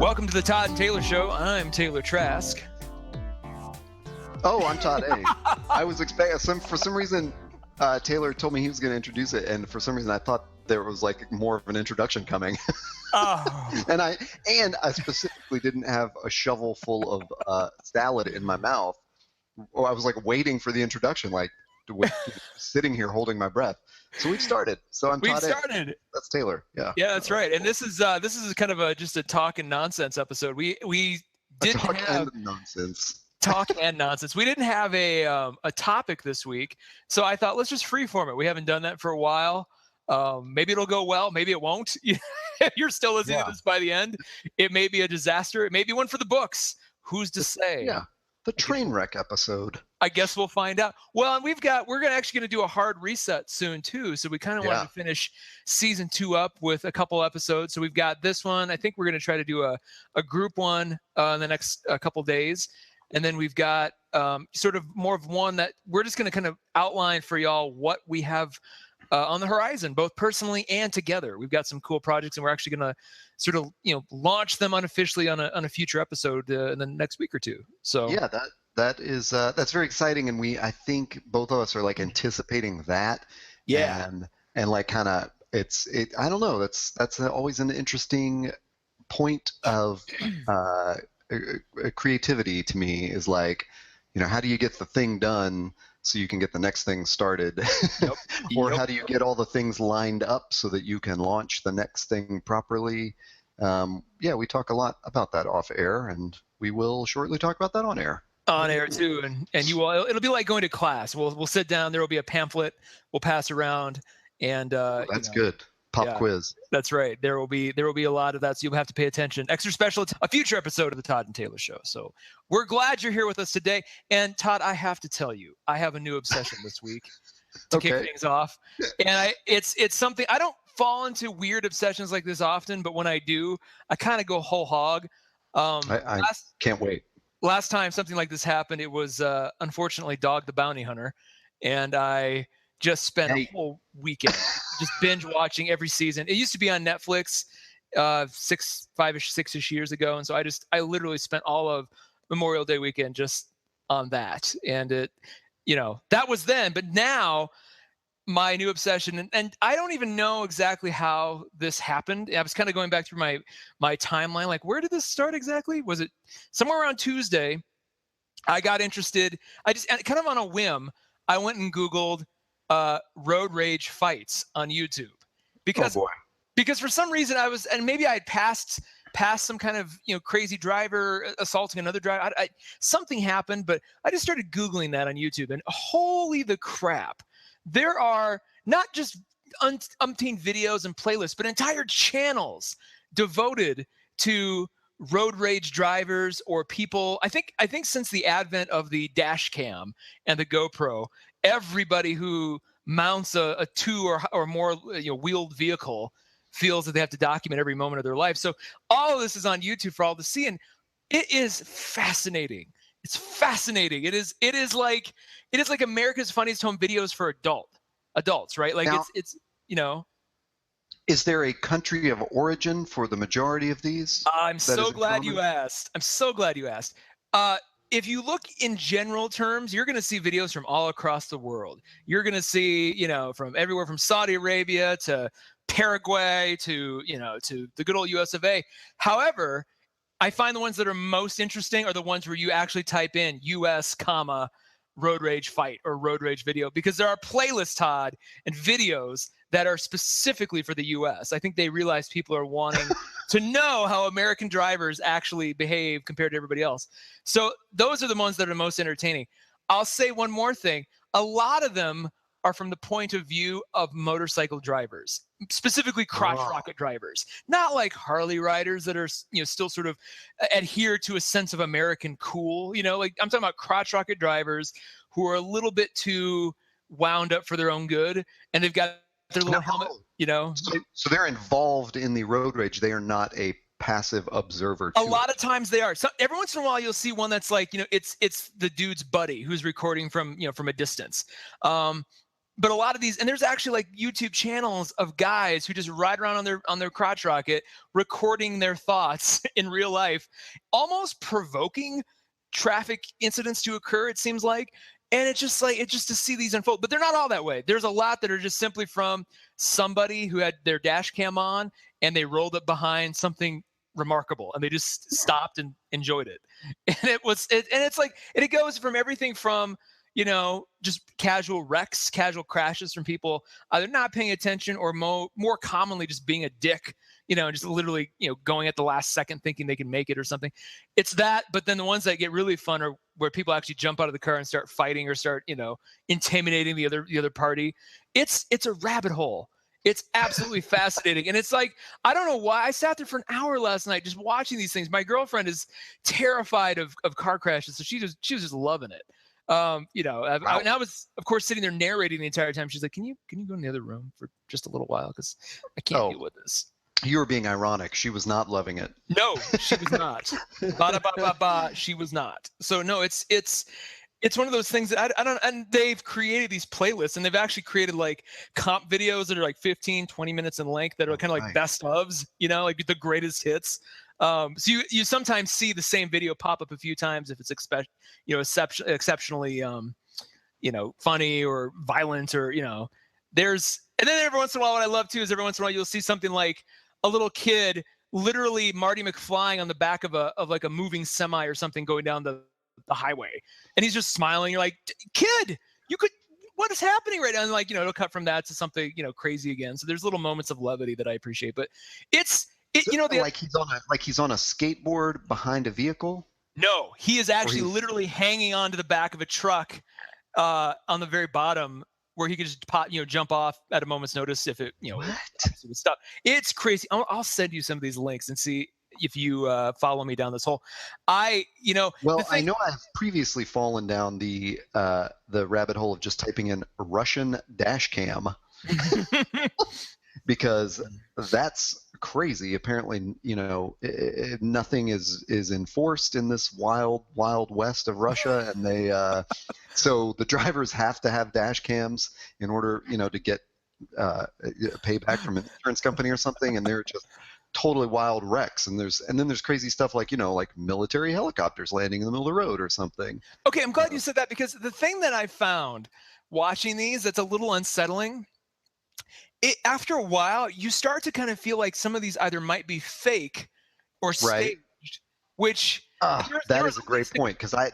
Welcome to the Todd and Taylor Show. I'm Taylor Trask. Oh, I'm Todd A. I was expecting for some reason Taylor told me he was going to introduce it, and for some reason I thought there was like more of an introduction coming. Oh. and I specifically didn't have a shovel full of salad in my mouth. Or I was like waiting for the introduction, like sitting here holding my breath. So we've started. So I'm Todd A. That's Taylor. Yeah. Yeah, that's right. And this is kind of just a talk and nonsense episode. We didn't have nonsense. Talk and nonsense. We didn't have a topic this week, so I thought let's just freeform it. We haven't done that for a while. Maybe it'll go well. Maybe it won't. If you're still listening to this by the end, it may be a disaster. It may be one for the books. Who's to say? Yeah. The train wreck episode. I guess we'll find out. Well, and we're actually going to do a hard reset soon too. So we kind of wanted to finish season 2 up with a couple episodes. So we've got this one. I think we're going to try to do a group one in the next couple days. And then we've got sort of more of one that we're just going to kind of outline for y'all what we have on the horizon, both personally and together. We've got some cool projects, and we're actually going to sort of launch them unofficially on a future episode in the next week or two. So yeah, that's very exciting, and I think both of us are like anticipating that. Yeah, and like kind of I don't know. That's always an interesting point of creativity to me, is like, how do you get the thing done so you can get the next thing started? Or how do you get all the things lined up so that you can launch the next thing properly? We talk a lot about that off air, and we will shortly talk about that on air. On air too, and you will. It'll be like going to class. We'll sit down. There will be a pamphlet we'll pass around, and that's good. Pop quiz. That's right. There will be a lot of that, so you'll have to pay attention. Extra special, a future episode of the Todd and Taylor Show. So we're glad you're here with us today. And Todd, I have to tell you, I have a new obsession this week to kick things off. And it's something I don't fall into weird obsessions like this often, but when I do, I kind of go whole hog. I can't wait. Last time something like this happened, it was unfortunately Dog the Bounty Hunter, and I just spent a whole weekend just binge watching every season. It used to be on Netflix 6-ish years ago, and so I literally spent all of Memorial Day weekend just on that. And it, that was then, but now my new obsession, and I don't even know exactly how this happened. I was kind of going back through my timeline, like, where did this start exactly? Was it somewhere around Tuesday? I got interested. I just kind of on a whim, I went and Googled road rage fights on YouTube because for some reason and maybe I had passed some kind of crazy driver assaulting another driver. Something happened, but I just started Googling that on YouTube, and holy the crap, there are not just umpteen videos and playlists, but entire channels devoted to road rage drivers or people. I think since the advent of the dash cam and the GoPro, everybody who mounts a 2 or more wheeled vehicle feels that they have to document every moment of their life. So all of this is on YouTube for all to see, and it is fascinating. It's fascinating. It is like America's Funniest Home Videos for adults, right? Like now, it's Is there a country of origin for the majority of these? I'm so glad you asked. If you look in general terms, you're going to see videos from all across the world. You're going to see, from everywhere from Saudi Arabia to Paraguay to the good old US of A. However, I find the ones that are most interesting are the ones where you actually type in US, road rage fight or road rage video, because there are playlists, Todd, and videos that are specifically for the US. I think they realize people are wanting to know how American drivers actually behave compared to everybody else. So those are the ones that are most entertaining. I'll say one more thing. A lot of them are from the point of view of motorcycle drivers, specifically crotch rocket drivers, not like Harley riders that are, still sort of adhere to a sense of American cool. Like I'm talking about crotch rocket drivers who are a little bit too wound up for their own good, and they've got their little helmet, So they're involved in the road rage. They are not a passive observer. A lot of times they are. So every once in a while you'll see one that's like, it's the dude's buddy who's recording from a distance. But a lot of these, and there's actually like YouTube channels of guys who just ride around on their crotch rocket, recording their thoughts in real life, almost provoking traffic incidents to occur, it seems like. And it's just to see these unfold, but they're not all that way. There's a lot that are just simply from somebody who had their dash cam on and they rolled up behind something remarkable and they just stopped and enjoyed it. And it goes from everything from, just casual wrecks, casual crashes from people either not paying attention or more commonly just being a dick, just literally, going at the last second thinking they can make it or something. It's that, but then the ones that get really fun are where people actually jump out of the car and start fighting or start, intimidating the other party. It's a rabbit hole. It's absolutely fascinating. And it's like, I don't know why I sat there for an hour last night just watching these things. My girlfriend is terrified of car crashes. So she was just loving it. Wow. And I was, of course, sitting there narrating the entire time. She's like, can you go in the other room for just a little while? Cause I can't deal with this. You were being ironic. She was not loving it. No, she was not. She was not. So no, it's one of those things that I don't, and they've created these playlists and they've actually created like comp videos that are like 15, 20 minutes in length that are kind of like best ofs, like the greatest hits. So you sometimes see the same video pop up a few times if it's exceptionally, funny or violent or, and then every once in a while, what I love too is every once in a while you'll see something like a little kid, literally Marty McFlying on the back of like a moving semi or something going down the highway, and he's just smiling. You're like, kid, what is happening right now? And like, it'll cut from that to something, crazy again. So there's little moments of levity that I appreciate, but like he's on a skateboard behind a vehicle. No, he is actually literally hanging onto the back of a truck on the very bottom, where he could just jump off at a moment's notice if it, would stop. It's crazy. I'll send you some of these links and see if you follow me down this hole. I know I've previously fallen down the rabbit hole of just typing in Russian dash cam because that's crazy. Apparently, nothing is enforced in this wild west of Russia, and they so the drivers have to have dash cams in order to get payback from an insurance company or something, and they're just totally wild wrecks. And then there's crazy stuff like like military helicopters landing in the middle of the road or something. Okay, I'm glad you said that, because the thing that I found watching these that's a little unsettling, after a while, you start to kind of feel like some of these either might be fake or staged, which that is a great point, because I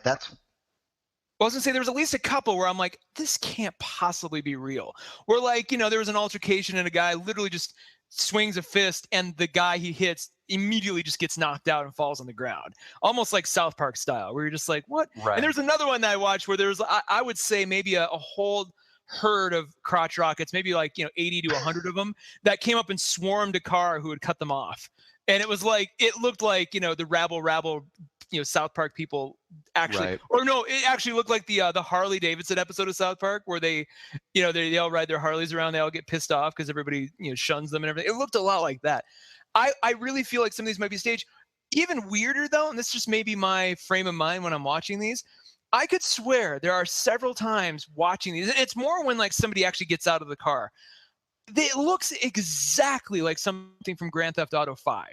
was gonna say there was at least a couple where I'm like, this can't possibly be real. Where like, there was an altercation and a guy literally just swings a fist and the guy he hits immediately just gets knocked out and falls on the ground, almost like South Park style, where you're just like, what? Right. And there's another one that I watched where there's, I would say maybe a whole herd of crotch rockets, maybe like 80 to 100 of them, that came up and swarmed a car who had cut them off. And it was like, it looked like the rabble South Park people actually, right. Or no, it actually looked like the Harley Davidson episode of South Park where they all ride their Harleys around, they all get pissed off because everybody shuns them and everything. It looked a lot like that. I really feel like some of these might be staged. Even weirder though, and this just may be my frame of mind when I'm watching these, I could swear there are several times watching these, and it's more when like somebody actually gets out of the car. It looks exactly like something from Grand Theft Auto 5,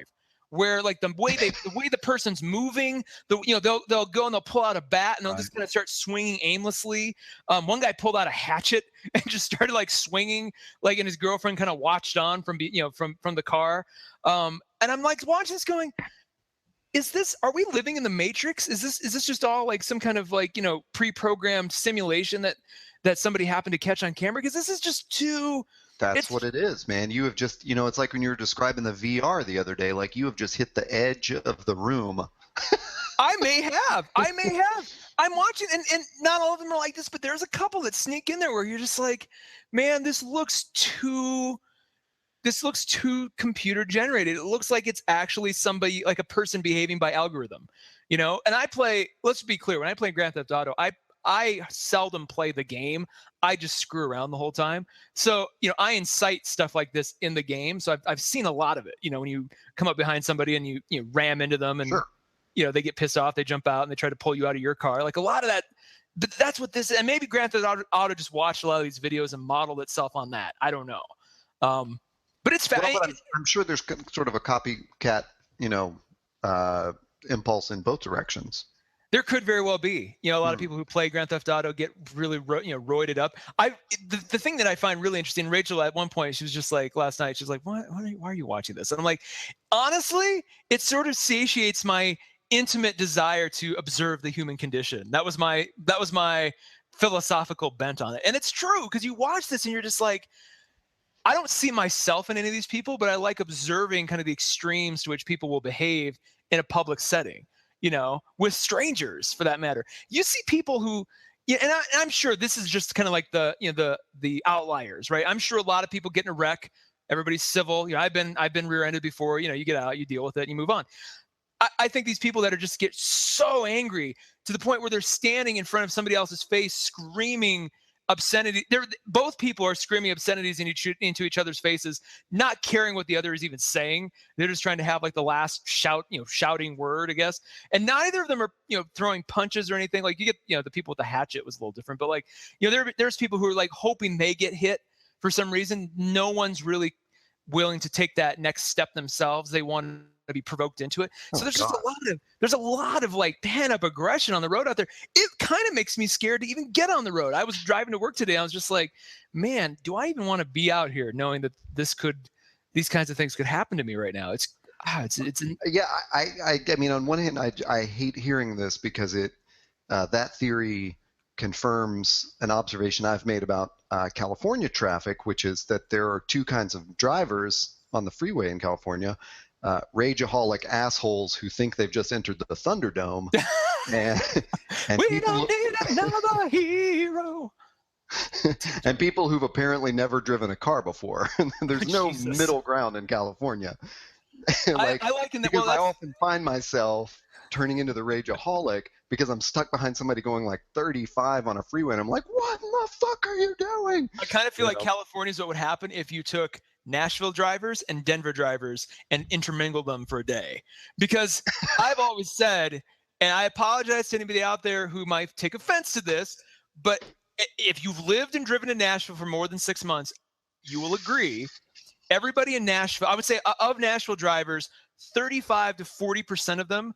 where like the way the person's moving, they'll go and they'll pull out a bat and they'll just kind of start swinging aimlessly. One guy pulled out a hatchet and just started like swinging, like, and his girlfriend kind of watched on from the car. And I'm like watching this going, are we living in the Matrix? Is this just all like some kind of like, pre-programmed simulation that somebody happened to catch on camera? Because this is just too... That's what it is, man. You have just, it's like when you were describing the VR the other day, like you have just hit the edge of the room. I may have. I'm watching, and not all of them are like this, but there's a couple that sneak in there where you're just like, man, this looks too computer generated. It looks like it's actually somebody, like a person behaving by algorithm, And let's be clear, when I play Grand Theft Auto, I seldom play the game. I just screw around the whole time. So, I incite stuff like this in the game. So I've seen a lot of it, when you come up behind somebody and you ram into them and, sure. They get pissed off, they jump out and they try to pull you out of your car. Like a lot of but that's what this is. And maybe Grand Theft Auto just watched a lot of these videos and modeled itself on that. I don't know. But it's well, but I'm sure there's sort of a copycat, impulse in both directions. There could very well be. A lot of people who play Grand Theft Auto get really, roided up. The thing that I find really interesting, Rachel, at one point, she was just like, last night, she's like, why are you watching this? And I'm like, honestly, it sort of satiates my intimate desire to observe the human condition. That was my philosophical bent on it. And it's true, because you watch this and you're just like, I don't see myself in any of these people, but I like observing kind of the extremes to which people will behave in a public setting, with strangers for that matter. You see people who, and I'm sure this is just kind of like the outliers, right? I'm sure a lot of people get in a wreck. Everybody's civil. I've been rear-ended before. You get out, you deal with it, and you move on. I think these people that are just get so angry to the point where they're standing in front of somebody else's face screaming obscenity. Both people are screaming obscenities into each other's faces, not caring what the other is even saying. They're just trying to have like the last shouting word, I guess. And neither of them are, throwing punches or anything. Like you get, the people with the hatchet was a little different, but like, there's people who are like hoping they get hit for some reason. No one's really willing to take that next step themselves. They want to be provoked into it. So there's a lot of like pent up aggression on the road out there. It kind of makes me scared to even get on the road. I was driving to work today. I was just like, man, do I even want to be out here knowing that these kinds of things could happen to me right now? Yeah. I mean, on one hand, I hate hearing this because that theory confirms an observation I've made about California traffic, which is that there are two kinds of drivers on the freeway in California. Rageaholic assholes who think they've just entered the Thunderdome, and we don't need another hero. And people who've apparently never driven a car before. There's no middle ground in California. I often find myself turning into the rageaholic because I'm stuck behind somebody going like 35 on a freeway, and I'm like, what in the fuck are you doing? I kind of feel like California is what would happen if you took Nashville drivers and Denver drivers and intermingled them for a day. Because I've always said, and I apologize to anybody out there who might take offense to this, but if you've lived and driven to Nashville for more than 6 months, you will agree. Everybody in Nashville, I would say of Nashville drivers, 35 to 40% of them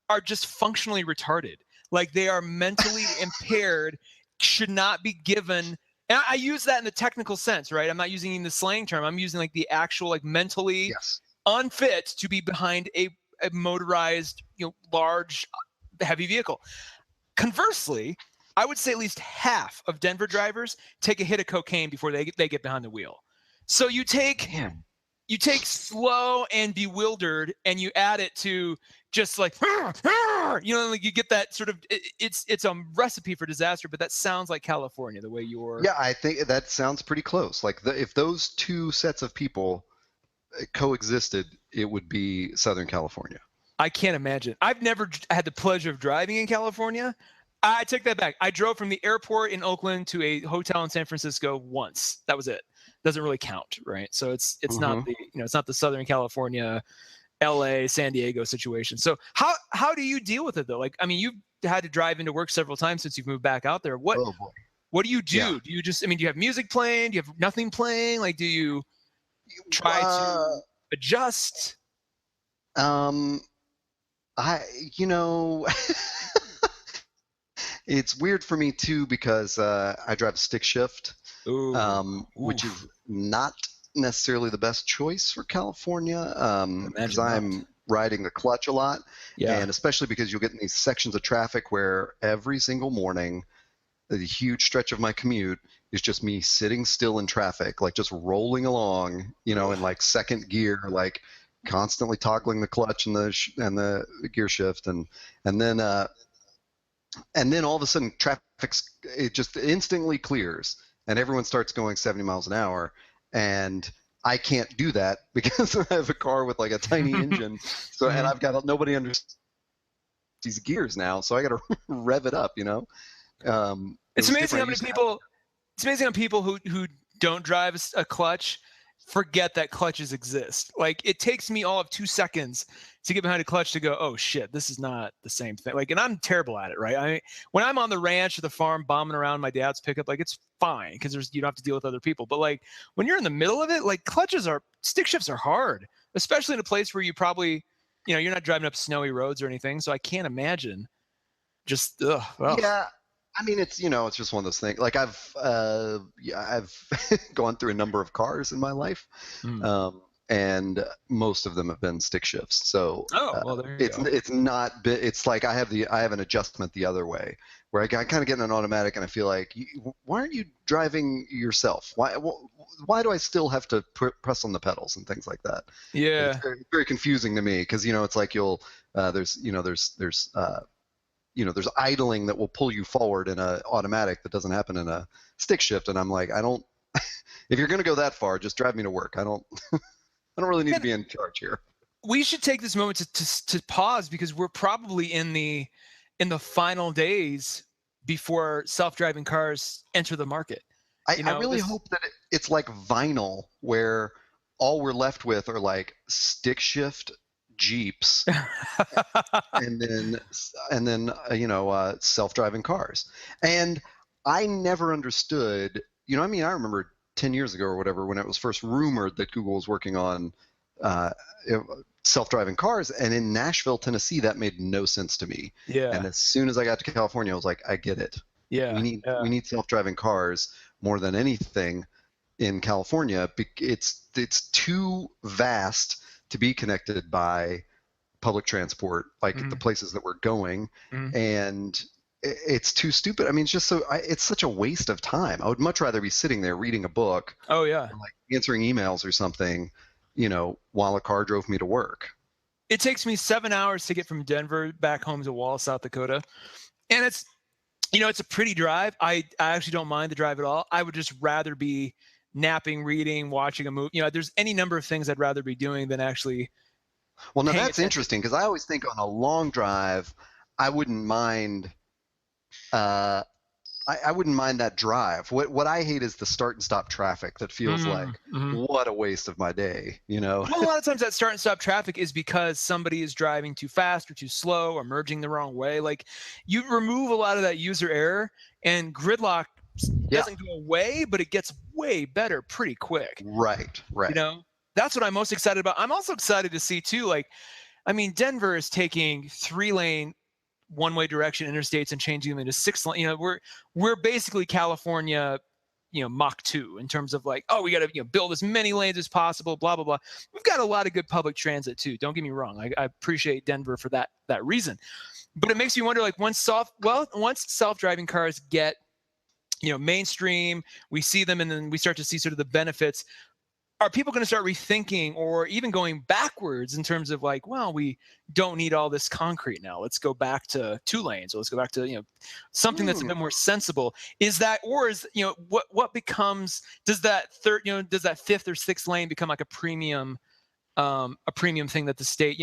are just functionally retarded. Like they are mentally impaired, should not be given. And I use that in the technical sense, right? I'm not using the slang term. I'm using like the actual, like mentally unfit to be behind a motorized, large, heavy vehicle. Conversely, I would say at least half of Denver drivers take a hit of cocaine before they get behind the wheel. So you take slow and bewildered and you add it to just like, like you get that sort of, it's a recipe for disaster, but that sounds like California, the way you're. Yeah, I think that sounds pretty close. Like if those two sets of people coexisted, it would be Southern California. I can't imagine. I've never had the pleasure of driving in California. I take that back. I drove from the airport in Oakland to a hotel in San Francisco once. That was it. Doesn't really count, right? So it's not the it's not the Southern California, LA, San Diego situation. So how do you deal with it though? Like, I mean, you've had to drive into work several times since you've moved back out there. What do you do? Yeah. Do you just, do you have music playing? Do you have nothing playing? Like, do you try to adjust? It's weird for me too because I drive a stick shift, which is not necessarily the best choice for California because I'm riding the clutch a lot, and especially because you'll get in these sections of traffic where every single morning the huge stretch of my commute is just me sitting still in traffic, like just rolling along, in like second gear, like constantly toggling the clutch and the gear shift, and then all of a sudden it just instantly clears and everyone starts going 70 miles an hour, and I can't do that because I have a car with like a tiny engine. So, and I've got nobody under these gears now, so I got to rev it up, It's amazing how many people. It's amazing how people who don't drive a clutch forget that clutches exist. Like it takes me all of 2 seconds to get behind a clutch to go, oh shit, this is not the same thing. Like, and I'm terrible at it, right? I mean, when I'm on the ranch or the farm bombing around my dad's pickup, like it's fine because you don't have to deal with other people. But like when you're in the middle of it, like stick shifts are hard, especially in a place where you probably, you're not driving up snowy roads or anything. So I can't imagine just, Yeah. I mean, it's just one of those things. Like I've gone through a number of cars in my life, and most of them have been stick shifts. So well, there you go. It's not. It's like I have an adjustment the other way, where I kind of get in an automatic, and I feel like, why aren't you driving yourself? Why do I still have to press on the pedals and things like that? Yeah, it's very, very confusing to me because it's like there's idling that will pull you forward in an automatic that doesn't happen in a stick shift. And I'm like, if you're going to go that far, just drive me to work. I don't really need to be in charge here. We should take this moment to pause because we're probably in the final days before self-driving cars enter the market. I really hope that it's like vinyl, where all we're left with are like stick shift Jeeps and then self-driving cars. And I never understood, I remember 10 years ago or whatever, when it was first rumored that Google was working on self-driving cars, and in Nashville, Tennessee, that made no sense to me. Yeah. And as soon as I got to California, I was like, I get it. Yeah. We need self-driving cars more than anything in California. It's too vast to be connected by public transport, like the places that we're going, and it's too stupid. I mean, it's just it's such a waste of time. I would much rather be sitting there reading a book, or like answering emails or something, while a car drove me to work. It takes me 7 hours to get from Denver back home to Wallace, South Dakota, and it's a pretty drive. I actually don't mind the drive at all. I would just rather be napping, reading, watching a movie. There's any number of things I'd rather be doing than actually. Well, now that's interesting, because I always think on a long drive, I wouldn't mind. I wouldn't mind that drive. What I hate is the start and stop traffic that feels like what a waste of my day. Well, a lot of times that start and stop traffic is because somebody is driving too fast or too slow or merging the wrong way. Like you remove a lot of that user error, and gridlock doesn't go away, but it gets way better pretty quick. Right. That's what I'm most excited about. I'm also excited to see too, Denver is taking 3-lane one-way direction interstates and changing them into 6-lane. We're basically California, Mach 2 in terms of we got to build as many lanes as possible, blah blah blah. We've got a lot of good public transit too. Don't get me wrong. I appreciate Denver for that reason, but it makes me wonder, once self-driving cars get mainstream, we see them, and then we start to see sort of the benefits. Are people going to start rethinking or even going backwards in terms of we don't need all this concrete now? Let's go back to 2 lanes, or let's go back to something that's a bit more sensible. Is that, or is what becomes, does that 5th or 6th lane become like a premium thing that the state,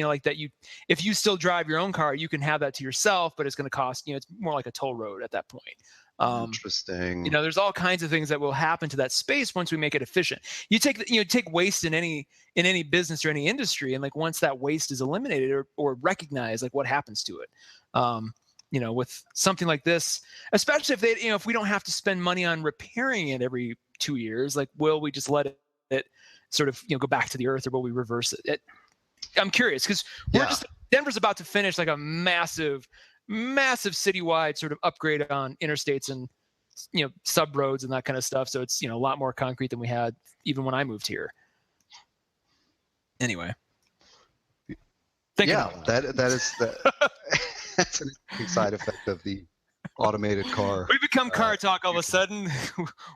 if you still drive your own car, you can have that to yourself, but it's going to cost, it's more like a toll road at that point. Interesting. There's all kinds of things that will happen to that space once we make it efficient. You take waste in any business or any industry, and once that waste is eliminated or recognized, what happens to it? With something like this, especially if we don't have to spend money on repairing it every 2 years, will we just let it sort of go back to the earth, or will we reverse it? I'm curious, because Denver's about to finish a massive citywide sort of upgrade on interstates and sub roads and that kind of stuff. So it's a lot more concrete than we had even when I moved here. Anyway, that is that's an interesting side effect of the automated car. We become car talk all of a sudden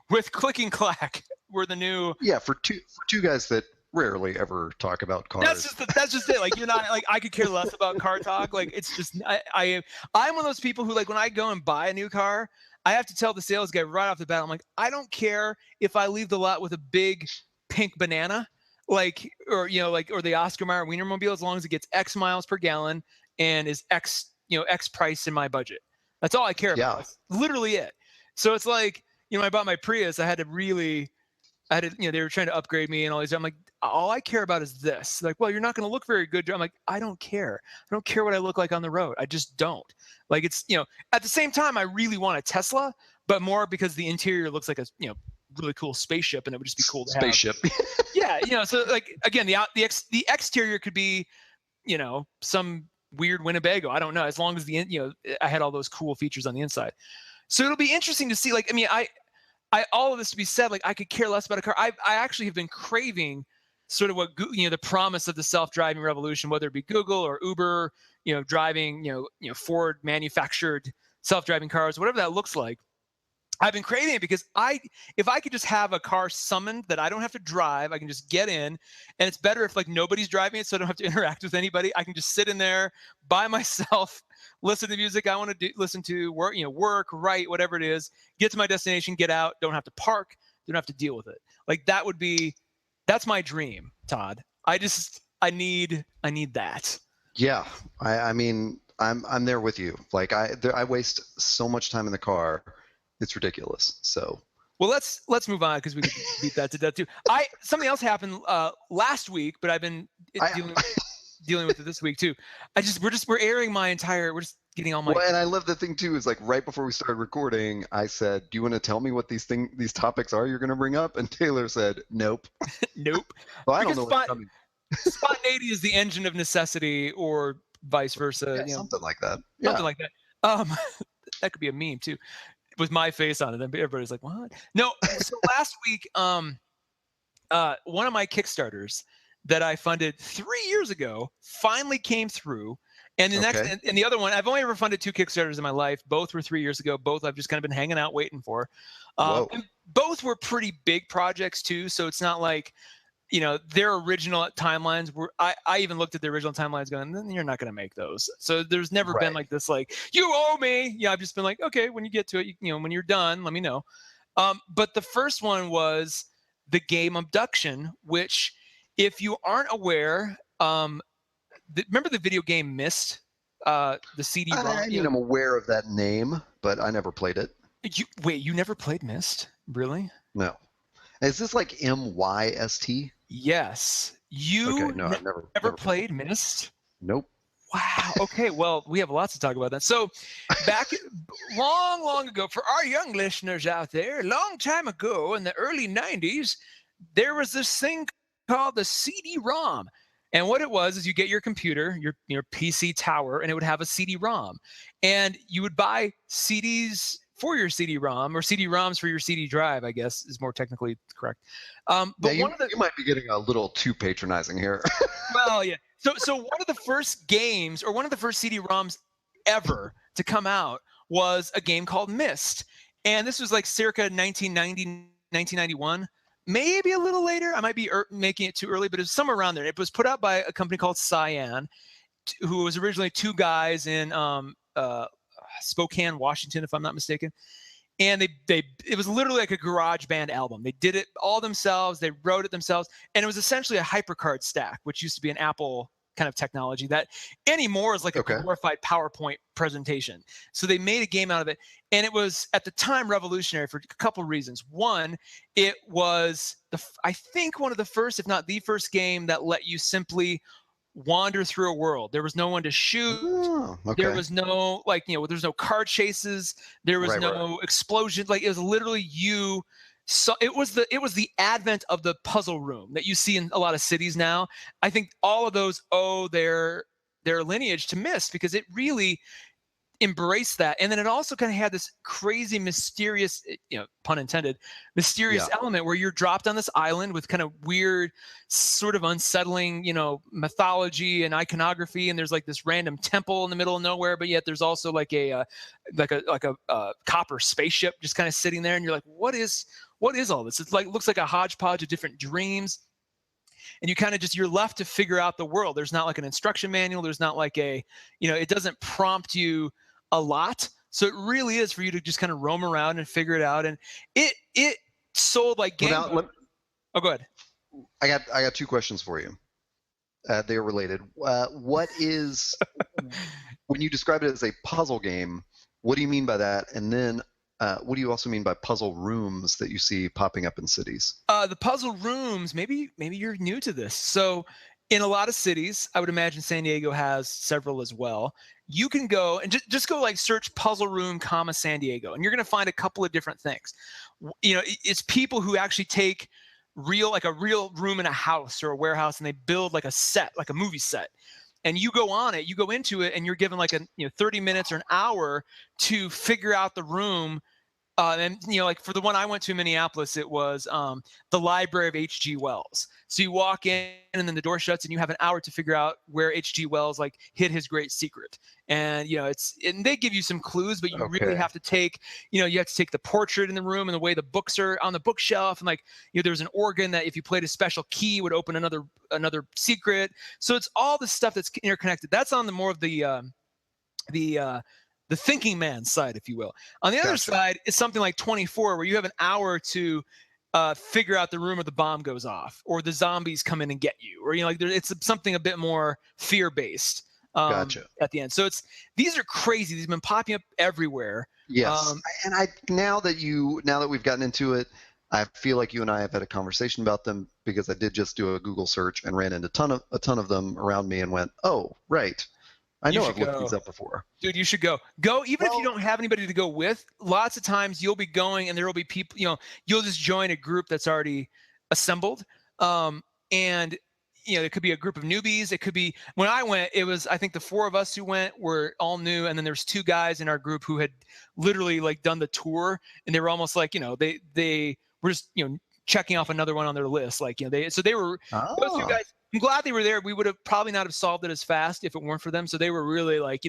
with click and clack. We're the new for two guys that rarely ever talk about cars. That's just it. You're not I could care less about car talk. It's just I'm one of those people who when I go and buy a new car, I have to tell the sales guy right off the bat, I'm like, I don't care if I leave the lot with a big pink banana, or the Oscar Mayer Wienermobile, as long as it gets X miles per gallon and is X price in my budget. That's all I care about. That's literally it. So it's I bought my Prius. I had to really I had to, they were trying to upgrade me and all these. I'm like, all I care about is this. Like, well, you're not going to look very good. I'm like, I don't care. I don't care what I look like on the road. I just don't. Like, it's, at the same time, I really want a Tesla, but more because the interior looks like a, really cool spaceship, and it would just be cool to have. Spaceship. Yeah, so like again, the exterior could be, some weird Winnebago. I don't know, as long as I had all those cool features on the inside. So it'll be interesting to see. Like, I mean, I all of this to be said, like I could care less about a car. I actually have been craving sort of what the promise of the self-driving revolution, whether it be Google or Uber, driving, Ford manufactured self-driving cars, whatever that looks like. I've been craving it because if I could just have a car summoned that I don't have to drive, I can just get in, and it's better if like nobody's driving it, so I don't have to interact with anybody. I can just sit in there by myself, listen to music I want to listen to, work, write, whatever it is, get to my destination, get out, don't have to park, don't have to deal with it. Like that's my dream, Todd. I need that. Yeah, I mean, I'm there with you. Like I waste so much time in the car. It's ridiculous. So, well, let's move on because we could beat that to death too. Something else happened last week, but I've been dealing with it this week too. We're airing my entire. We're just getting all my. Well, and I love the thing too is like right before we started recording, I said, "Do you want to tell me what these topics are you're going to bring up?" And Taylor said, "Nope." Nope. Well, I don't know what's coming. Spontaneity is the engine of necessity, or vice versa. Yeah, something like that. Something like that. That could be a meme too, with my face on it. And everybody's like, "What?" No. So last week, one of my Kickstarters that I funded 3 years ago finally came through. And the other one, I've only ever funded 2 Kickstarters in my life. Both were 3 years ago. Both I've just kind of been hanging out waiting for. And both were pretty big projects too. So it's not like, their original timelines were, I even looked at the original timelines going, you're not going to make those. So there's never been like this, like, you owe me. Yeah. I've just been like, okay, when you get to it, when you're done, let me know. But the first one was the game Obduction, which if you aren't aware, remember the video game Myst, the CD-ROM? I mean, I'm aware of that name, but I never played it. You never played Myst? Really? No. Is this like MYST? Yes. You I've never played Myst? Nope. Wow. Okay. Well, we have lots to talk about that. So back long ago, for our young listeners out there, long time ago in the early 90s, there was this thing called the CD-ROM. And what it was is you get your computer, your PC tower, and it would have a CD-ROM. And you would buy CDs for your CD-ROM, or CD-ROMs for your CD drive, I guess is more technically correct. But you might be getting a little too patronizing here. Well, yeah. So one of the first games, or one of the first CD-ROMs ever to come out, was a game called Myst. And this was like circa 1990, 1991. Maybe a little later. I might be making it too early, but it was somewhere around there. It was put out by a company called Cyan, who was originally 2 guys in Spokane, Washington, if I'm not mistaken. And it was literally like a garage band album. They did it all themselves. They wrote it themselves. And it was essentially a HyperCard stack, which used to be an Apple kind of technology that anymore is like a glorified PowerPoint presentation. So they made a game out of it. And it was at the time revolutionary for a couple of reasons. One, it was I think one of the first, if not the first game that let you simply wander through a world. There was no one to shoot. There was no there's no car chases. There was no explosions. Like, it was literally you. So it was the advent of the puzzle room that you see in a lot of cities now. I think all of those owe their lineage to Myst, because it really embraced that. And then it also kind of had this crazy, mysterious, pun intended, mysterious element where you're dropped on this island with kind of weird, sort of unsettling, mythology and iconography. And there's like this random temple in the middle of nowhere, but yet there's also like a copper spaceship just kind of sitting there. And you're like, what is all this? It's like, looks like a hodgepodge of different dreams. And you kind of you're left to figure out the world. There's not like an instruction manual. There's not like it doesn't prompt you a lot. So it really is for you to just kind of roam around and figure it out. And it sold like game. Go ahead. I got 2 questions for you. They are related. What is when you describe it as a puzzle game? What do you mean by that? And then what do you also mean by puzzle rooms that you see popping up in cities? The puzzle rooms, maybe you're new to this. So in a lot of cities, I would imagine San Diego has several as well. You can go and just go like search puzzle room, San Diego, and you're going to find a couple of different things. It's people who actually take like a real room in a house or a warehouse, and they build like a set, like a movie set. And you go on it, you go into it, and you're given like 30 minutes or an hour to figure out the room. And like for the one I went to in Minneapolis, it was the library of H.G. Wells. So you walk in, and then the door shuts, and you have an hour to figure out where H.G. Wells like hid his great secret. And and they give you some clues, but you really have to take you have to take the portrait in the room and the way the books are on the bookshelf, and like there's an organ that if you played a special key would open another secret. So it's all the stuff that's interconnected. That's on the more of the thinking man's side, if you will. On the other side is something like 24, where you have an hour to figure out the room where the bomb goes off, or the zombies come in and get you, or it's something a bit more fear-based at the end. So these are crazy. These have been popping up everywhere. Yes, and now that we've gotten into it, I feel like you and I have had a conversation about them, because I did just do a Google search and ran into a ton of them around me and went, oh, right. I know I've looked these up before. Dude, you should go. Even if you don't have anybody to go with. Lots of times you'll be going and there will be people, you'll just join a group that's already assembled. And, it could be a group of newbies. It could be, when I went, it was, I think the four of us who went were all new. And then there's two guys in our group who had literally like done the tour, and they were almost like, they were just, checking off another one on their list. Like, those two guys, I'm glad they were there. We would have probably not have solved it as fast if it weren't for them. So they were really like,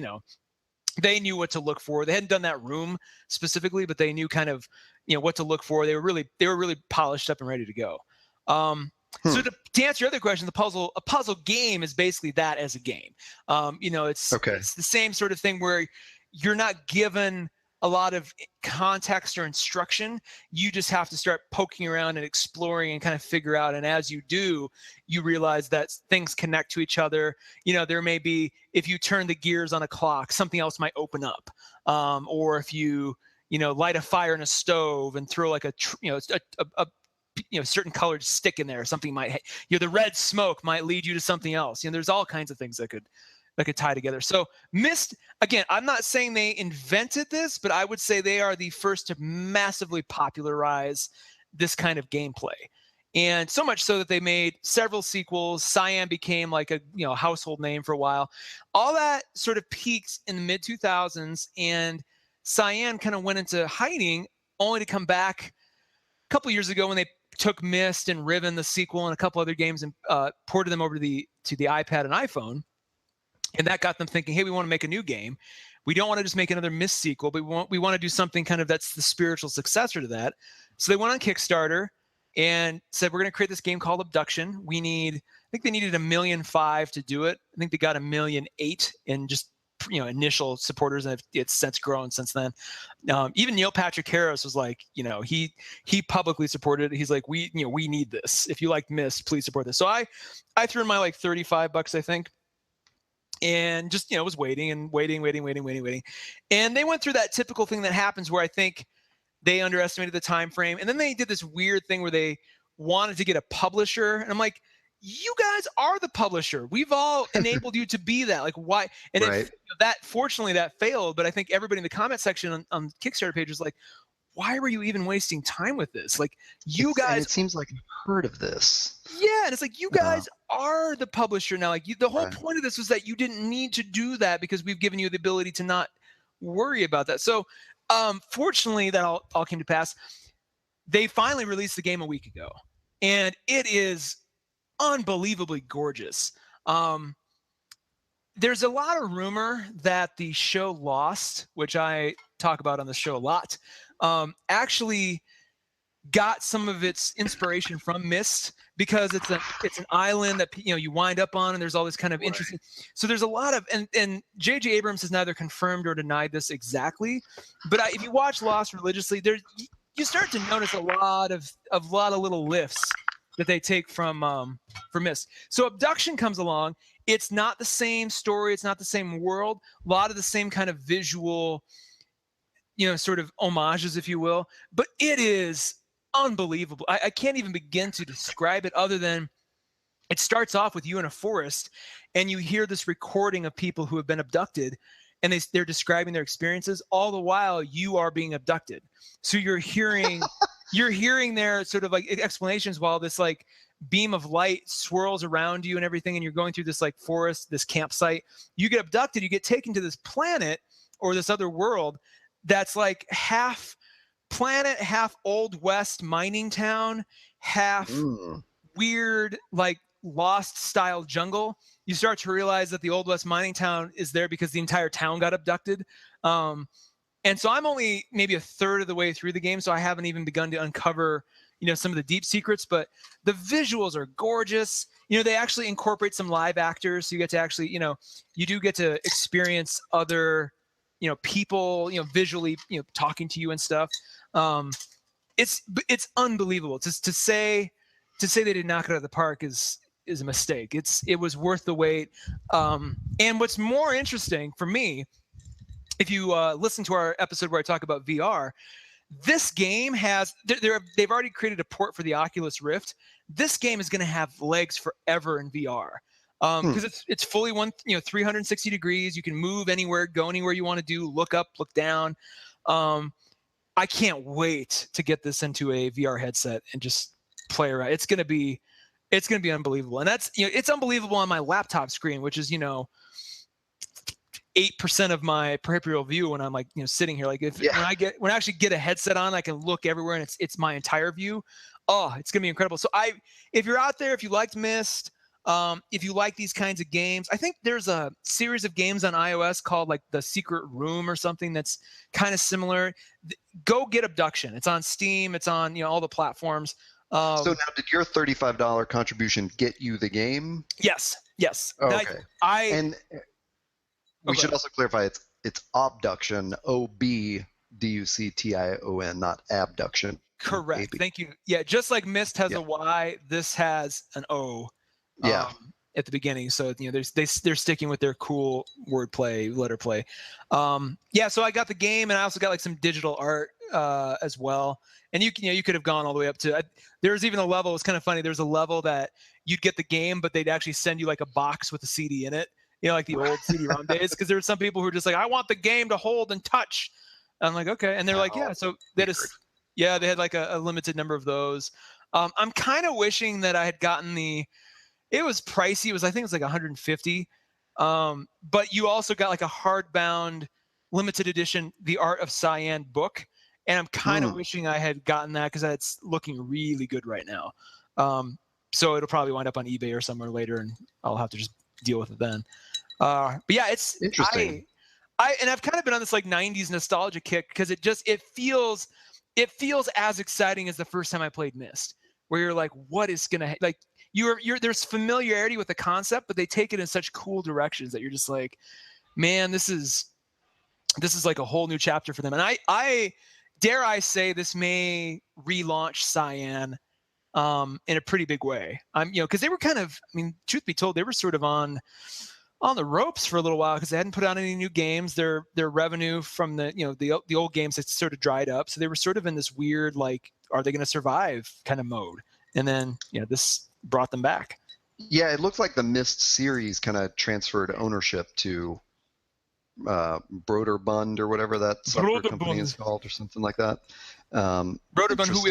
they knew what to look for. They hadn't done that room specifically, but they knew kind of, what to look for. They were really polished up and ready to go. So to answer your other question, a puzzle game is basically that as a game. It's the same sort of thing where you're not given a lot of context or instruction. You just have to start poking around and exploring and kind of figure out. And as you do, you realize that things connect to each other. There may be, if you turn the gears on a clock, something else might open up. Or if you, light a fire in a stove and throw like a certain colored stick in there, something might, the red smoke might lead you to something else. There's all kinds of things that could tie together. So Myst, again, I'm not saying they invented this, but I would say they are the first to massively popularize this kind of gameplay. And so much so that they made several sequels. Cyan became like a household name for a while. All that sort of peaked in the mid 2000s, and Cyan kind of went into hiding, only to come back a couple years ago when they took Myst and Riven, the sequel, and a couple other games, and ported them over to the iPad and iPhone. And that got them thinking, hey, we want to make a new game. We don't want to just make another Myst sequel, but we want to do something kind of that's the spiritual successor to that. So they went on Kickstarter and said, we're going to create this game called Obduction. I think they needed $1.5 million to do it. I think they got $1.8 million in just initial supporters, and it's since grown since then. Even Neil Patrick Harris was like, he publicly supported it. He's like, we need this. If you like Myst, please support this. So I threw in my like $35, I think. And just, was waiting. And they went through that typical thing that happens where I think they underestimated the time frame. And then they did this weird thing where they wanted to get a publisher. And I'm like, you guys are the publisher. We've all enabled you to be that. Like, why? And fortunately that failed. But I think everybody in the comment section on Kickstarter page was like, why were you even wasting time with this? Like, guys. It seems like I've heard of this. Yeah, and it's like, you guys are the publisher now. Like, the whole point of this was that you didn't need to do that because we've given you the ability to not worry about that. So, fortunately, that all came to pass. They finally released the game a week ago, and it is unbelievably gorgeous. There's a lot of rumor that the show Lost, which I talk about on the show a lot, actually got some of its inspiration from Myst, because it's an island that you wind up on, and there's all this kind of interesting. So there's a lot of, and J.J. Abrams has neither confirmed or denied this exactly, but if you watch Lost religiously, you start to notice a lot of little lifts that they take from Myst. So Obduction comes along. It's not the same story. It's not the same world. A lot of the same kind of visual, sort of homages, if you will, but it is unbelievable. I can't even begin to describe it other than it starts off with you in a forest and you hear this recording of people who have been abducted, and they're describing their experiences all the while you are being abducted. So you're hearing their sort of like explanations while this like beam of light swirls around you and everything, and you're going through this like forest, this campsite. You get abducted, you get taken to this planet or this other world that's like half planet, half old west mining town, half weird like Lost style jungle. You start to realize that the old west mining town is there because the entire town got abducted. And so I'm only maybe a third of the way through the game, so I haven't even begun to uncover some of the deep secrets, but the visuals are gorgeous. They actually incorporate some live actors, so you get to actually you do get to experience other people visually talking to you and stuff. It's unbelievable. Just to say they did knock it out of the park is a mistake. It was worth the wait. And what's more interesting for me, if you listen to our episode where I talk about VR, this game has they've already created a port for the Oculus Rift. This game is going to have legs forever in VR because it's fully 360 degrees. You can move anywhere, go anywhere you want to do, look up, look down. I can't wait to get this into a VR headset and just play around. It's gonna be unbelievable, and that's it's unbelievable on my laptop screen, which is 8% of my peripheral view when I'm like sitting here. Like when I actually get a headset on, I can look everywhere and it's my entire view. Oh, it's gonna be incredible. So if you're out there, if you liked Myst, if you like these kinds of games, I think there's a series of games on iOS called like The Secret Room or something that's kind of similar. Go get Obduction. It's on Steam. It's on all the platforms. So now, did your $35 contribution get you the game? Yes. Okay. And we should also clarify it's Obduction, Obduction, not abduction. Correct. AB. Thank you. Yeah, just like Myst has a Y, this has an O. At the beginning, so they're sticking with their cool wordplay, letter play. So I got the game, and I also got like some digital art as well. And you could have gone all the way up to. There was even a level. It was kind of funny. There was a level that you'd get the game, but they'd actually send you like a box with a CD in it. Like the old CD-ROM days, because there were some people who were just like, I want the game to hold and touch. And I'm like, okay, and they're like, yeah. So they had like a limited number of those. I'm kind of wishing that I had gotten it was pricey. I think it was like 150. But you also got like a hardbound limited edition, The Art of Cyan book. And I'm kind of wishing I had gotten that because it's looking really good right now. So it'll probably wind up on eBay or somewhere later, and I'll have to just deal with it then. But yeah, it's interesting. I've kind of been on this like 90s nostalgia kick because it feels as exciting as the first time I played Myst, where you're like, what is gonna like there's familiarity with the concept, but they take it in such cool directions that you're just like, man, this is like a whole new chapter for them. And I dare I say this may relaunch Cyan in a pretty big way. Because they were kind of, truth be told, they were sort of on the ropes for a little while because they hadn't put out any new games. Their revenue from the old games had sort of dried up, so they were sort of in this weird like, are they going to survive kind of mode. And then this brought them back. Yeah, it looks like the Myst series kind of transferred ownership to Broderbund or whatever that software company is called, or something like that. Broderbund, who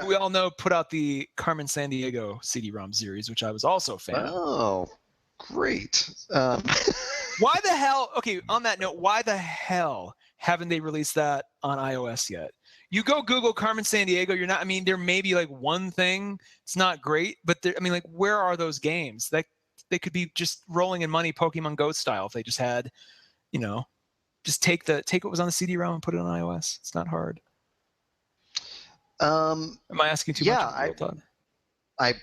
we all know, put out the Carmen Sandiego CD-ROM series, which I was also a fan of. Oh, great. Why the hell? Okay, on that note, why the hell haven't they released that on iOS yet? You go Google Carmen Sandiego, you're not. There may be like one thing. It's not great, but like, where are those games? That they could be just rolling in money, Pokemon Go style, if they just had, just take what was on the CD-ROM and put it on iOS. It's not hard. Am I asking too much? Todd? I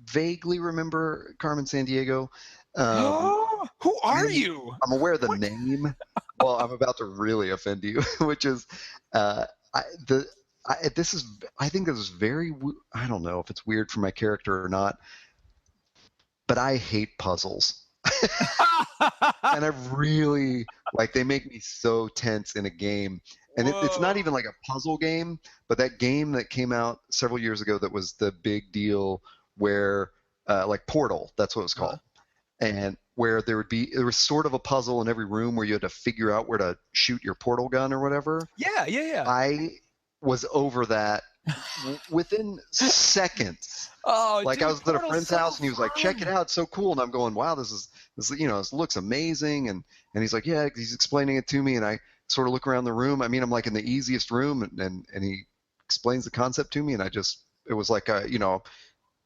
vaguely remember Carmen Sandiego. Who are you? I'm aware of the name. Well, I'm about to really offend you, which is I think this is very. I don't know if it's weird for my character or not, but I hate puzzles. And I really like, they make me so tense in a game. And it's not even like a puzzle game, but that game that came out several years ago that was the big deal where like Portal, that's what it was called. And where there was sort of a puzzle in every room where you had to figure out where to shoot your portal gun or whatever. Yeah. I was over that within seconds. Oh, like, dude, I was at a Portal's friend's so house and he was like, check it fun. out, it's so cool. And I'm going, wow, this this looks amazing. And he's like, yeah, he's explaining it to me. And I sort of look around the room. I mean, I'm like in the easiest room, and he explains the concept to me. And it was like,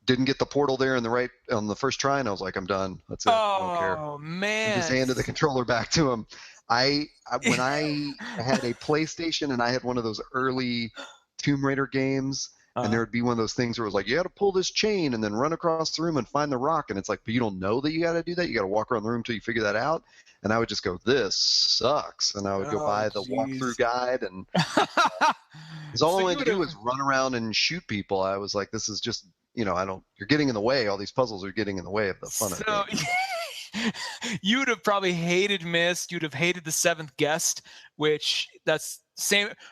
didn't get the portal there on the first try. And I was like, I'm done. That's it. I don't care. Oh And just man. handed the controller back to him. When I had a PlayStation and I had one of those early Tomb Raider games, and there would be one of those things where it was like, you got to pull this chain and then run across the room and find the rock. And it's like, but you don't know that you got to do that. You got to walk around the room until you figure that out. And I would just go, this sucks. And I would go buy the walkthrough guide. And because all I wanted to do was run around and shoot people. I was like, this is just, you're getting in the way. All these puzzles are getting in the way of the fun of the game. You would have probably hated Myst. You'd have hated The Seventh Guest, which that's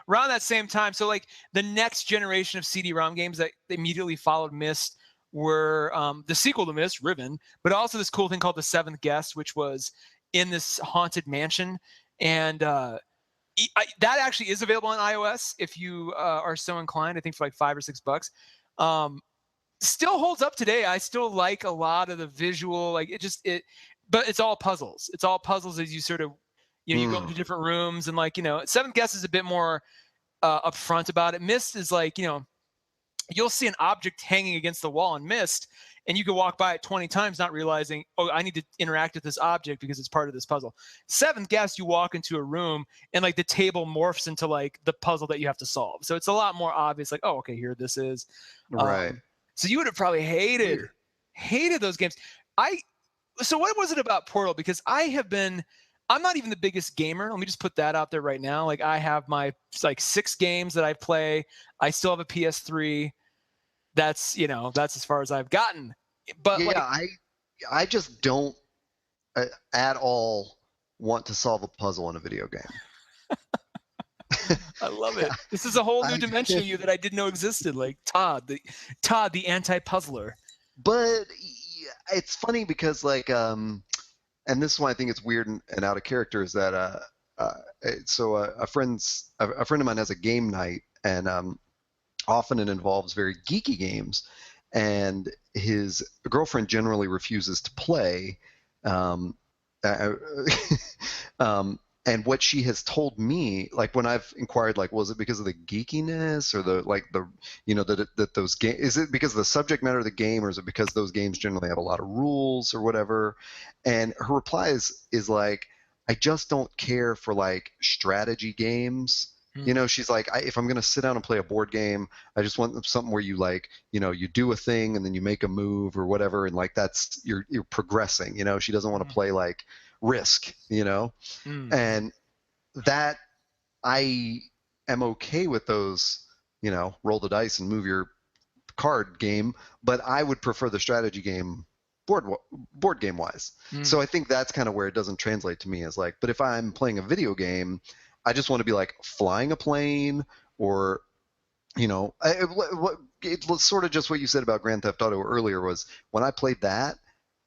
around that same time. So like the next generation of CD-ROM games that immediately followed Myst were the sequel to Myst, Riven, but also this cool thing called The Seventh Guest, which was in this haunted mansion. And that actually is available on iOS if you are so inclined, I think for like $5 or $6. Still holds up today. I still like a lot of the visual, like but it's all puzzles. It's all puzzles as you sort of, you go into different rooms, and like, Seventh Guest is a bit more upfront about it. Myst is like, you'll see an object hanging against the wall in Myst, and you can walk by it 20 times not realizing, oh, I need to interact with this object because it's part of this puzzle. Seventh Guest, you walk into a room and like the table morphs into like the puzzle that you have to solve. So it's a lot more obvious, like, oh, okay, here this is. Right. So you would have probably hated those games. So what was it about Portal? Because I'm not even the biggest gamer. Let me just put that out there right now. Like, I have my like 6 games that I play. I still have a PS3. That's as far as I've gotten. But yeah, I just don't at all want to solve a puzzle in a video game. I love it. This is a whole new dimension of you that I didn't know existed. Like Todd, the anti-puzzler. But it's funny because like, and this is why I think it's weird and out of character, is that a friend of mine has a game night, and often it involves very geeky games, and his girlfriend generally refuses to play. And what she has told me, like when I've inquired, like, was it because of the geekiness or that those games, is it because of the subject matter of the game, or is it because those games generally have a lot of rules or whatever? And her reply is like, I just don't care for like strategy games. She's like, if I'm going to sit down and play a board game, I just want something where you like, you do a thing and then you make a move or whatever. And like, that's, you're progressing, she doesn't want to play like Risk, and that I am okay with those, roll the dice and move your card game, but I would prefer the strategy game board game wise. So I think that's kind of where it doesn't translate to me, as like, but if I'm playing a video game, I just want to be like flying a plane, or it's sort of just what you said about Grand Theft Auto earlier, was when I played that,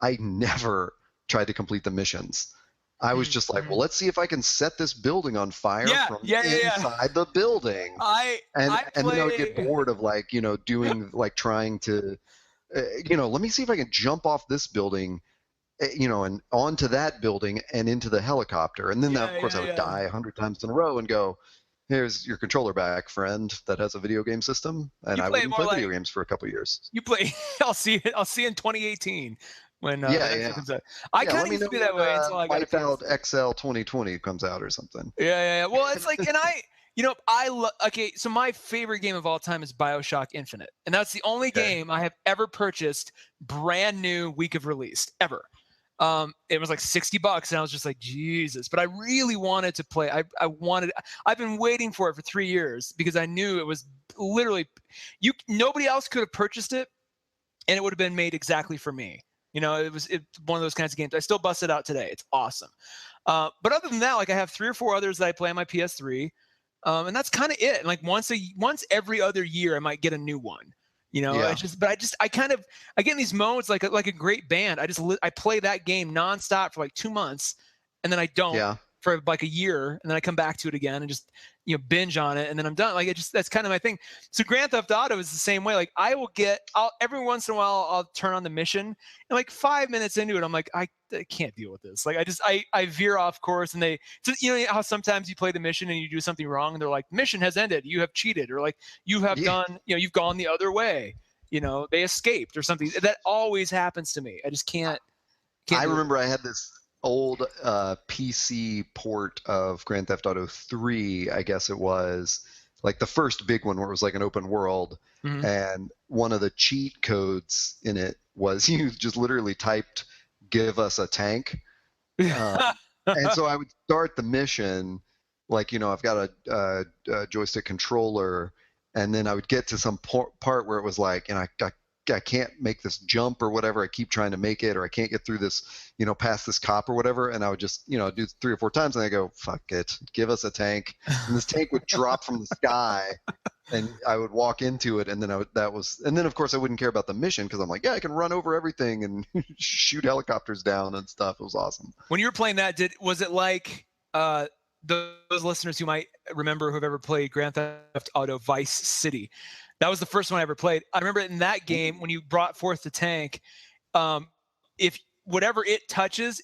I never tried to complete the missions. I was just like, well, let's see if I can set this building on fire from inside the building. And then I would get bored of like, doing like trying to, let me see if I can jump off this building, and onto that building and into the helicopter. And then of course I would die 100 times in a row and go, here's your controller back, friend, that has a video game system. And I wouldn't play video games for a couple of years. You play, I'll see you in 2018. When comes out. I kind of used to be that way until I got Wipeout XL 2020 comes out or something. Yeah. Well, it's like, and okay, so my favorite game of all time is BioShock Infinite. And that's the only game I have ever purchased brand new week of release, ever. It was like $60 and I was just like, Jesus. But I really wanted to play. I've been waiting for it for 3 years because I knew it was literally, nobody else could have purchased it and it would have been made exactly for me. You know, it's one of those kinds of games. I still bust it out today. It's awesome. But other than that, like I have 3 or 4 others that I play on my PS3, and that's kind of it. And like once every other year, I might get a new one. You know, Yeah. I get in these modes like a great band. I play that game nonstop for like 2 months, and then I don't. Yeah. For like a year, and then I come back to it again and just binge on it, and then I'm done. Like that's kind of my thing. So Grand Theft Auto is the same way. Like I'll every once in a while I'll turn on the mission, and like 5 minutes into it, I'm like I can't deal with this. Like I veer off course, and how sometimes you play the mission and you do something wrong, and they're like, mission has ended, you have cheated, or like you have done, you've gone the other way. They escaped or something. That always happens to me. I just can't I remember I had this old PC port of Grand Theft Auto 3, I guess it was, like the first big one where it was like an open world, and one of the cheat codes in it was you just literally typed "give us a tank," and so I would start the mission like I've got a joystick controller, and then I would get to some part where it was like, and I can't make this jump or whatever. I keep trying to make it, or I can't get through this, past this cop or whatever. And I would just, do 3 or 4 times, and I go, fuck it, give us a tank. And this tank would drop from the sky, and I would walk into it, and then and then of course I wouldn't care about the mission because I'm like, yeah, I can run over everything and shoot helicopters down and stuff. It was awesome. When you were playing that, was it like those listeners who might remember who've ever played Grand Theft Auto Vice City? That was the first one I ever played. I remember in that game when you brought forth the tank, if whatever it touches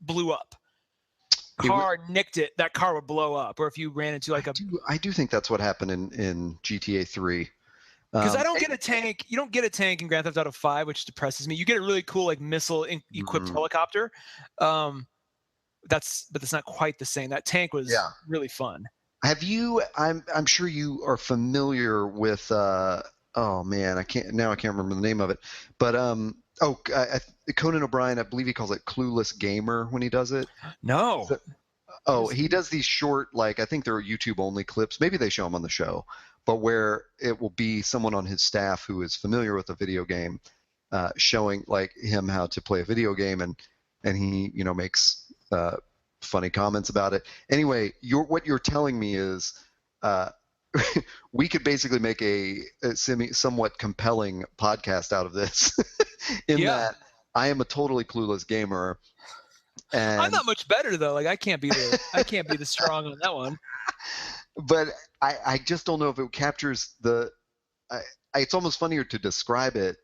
blew up. Car nicked it, that car would blow up. Or if you ran into I do think that's what happened in GTA 3. Because I don't get a tank. You don't get a tank in Grand Theft Auto 5, which depresses me. You get a really cool like missile equipped helicopter. That's not quite the same. That tank was really fun. Have you? I'm sure you are familiar with. Oh man, I can't remember the name of it. But Conan O'Brien, I believe he calls it Clueless Gamer when he does it. No. He does these short, like I think they're YouTube only clips. Maybe they show them on the show, but where it will be someone on his staff who is familiar with a video game, showing like him how to play a video game, and he makes funny comments about it. Anyway, what you're telling me is we could basically make a somewhat compelling podcast out of this that I am a totally clueless gamer. And I'm not much better though. Like I can't be the strong on that one. But I just don't know if it captures it's almost funnier to describe it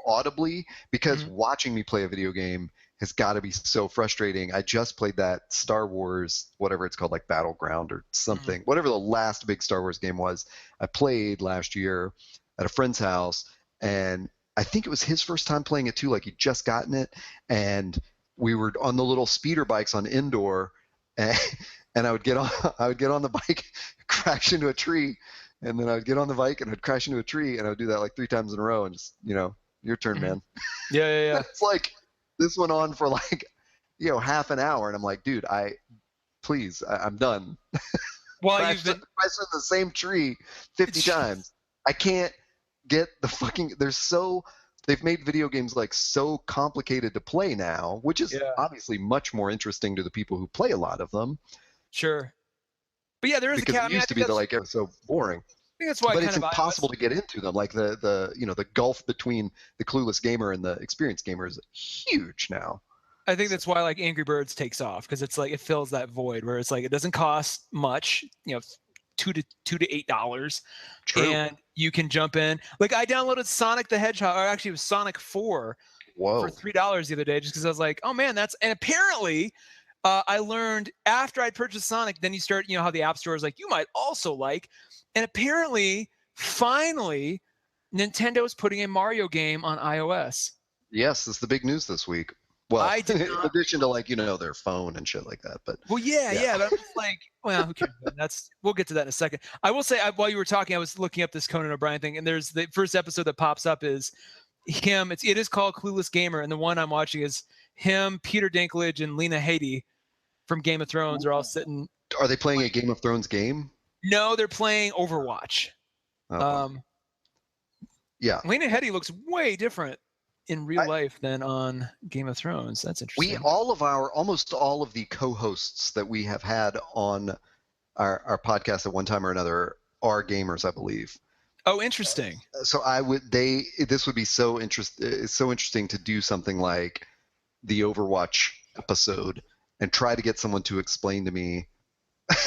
audibly, because watching me play a video game has got to be so frustrating. I just played that Star Wars, whatever it's called, like Battleground or something, whatever the last big Star Wars game was. I played last year at a friend's house, and I think it was his first time playing it too. Like he'd just gotten it, and we were on the little speeder bikes on indoor, and I would get on the bike, crash into a tree, and then I would get on the bike and I'd crash into a tree, and I would do that like 3 times in a row, and just your turn, man. Yeah. It's like this went on for like half an hour, and I'm like, dude, I'm done. Well, crashed in the same tree 50 times. I can't get the fucking. They've made video games like so complicated to play now, which is obviously much more interesting to the people who play a lot of them. Sure. But yeah, there is because it used to be like it was so boring. I think that's why. But it's impossible to get into them. Like the gulf between the clueless gamer and the experienced gamer is huge now. I think that's why like Angry Birds takes off, because it's like it fills that void where it's like it doesn't cost much, $2 to $8, and you can jump in. Like I downloaded Sonic the Hedgehog, or actually it was Sonic 4 for $3 the other day, just because I was like, oh man, and apparently. I learned after I purchased Sonic, then you start, how the App Store is like, you might also like, and apparently, finally, Nintendo is putting a Mario game on iOS. Yes, that's the big news this week. Well, in addition to their phone and shit like that, but yeah. But I'm just like, well, who cares? We'll get to that in a second. I will say, while you were talking, I was looking up this Conan O'Brien thing, and there's the first episode that pops up is him. It is called Clueless Gamer, and the one I'm watching is him, Peter Dinklage, and Lena Headey from Game of Thrones are all sitting. Are they playing a Game of Thrones game? No, they're playing Overwatch. Yeah. Lena Headey looks way different in real life than on Game of Thrones. That's interesting. Almost all of the co-hosts that we have had on our podcast at one time or another are gamers, I believe. Oh, interesting. So this would be so interesting to do something like the Overwatch episode and try to get someone to explain to me.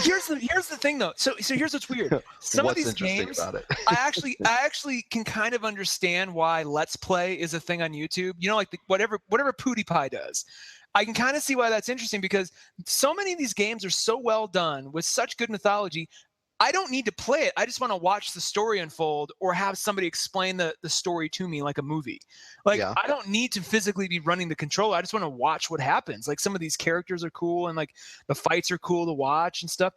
Here's the thing though. So here's what's weird. Some of these games, about it? I actually can kind of understand why Let's Play is a thing on YouTube. You know, like whatever PewDiePie does. I can kind of see why that's interesting because so many of these games are so well done with such good mythology. I don't need to play it. I just want to watch the story unfold or have somebody explain the story to me like a movie. Like, yeah. I don't need to physically be running the controller. I just want to watch what happens. Like, some of these characters are cool and, like, the fights are cool to watch and stuff.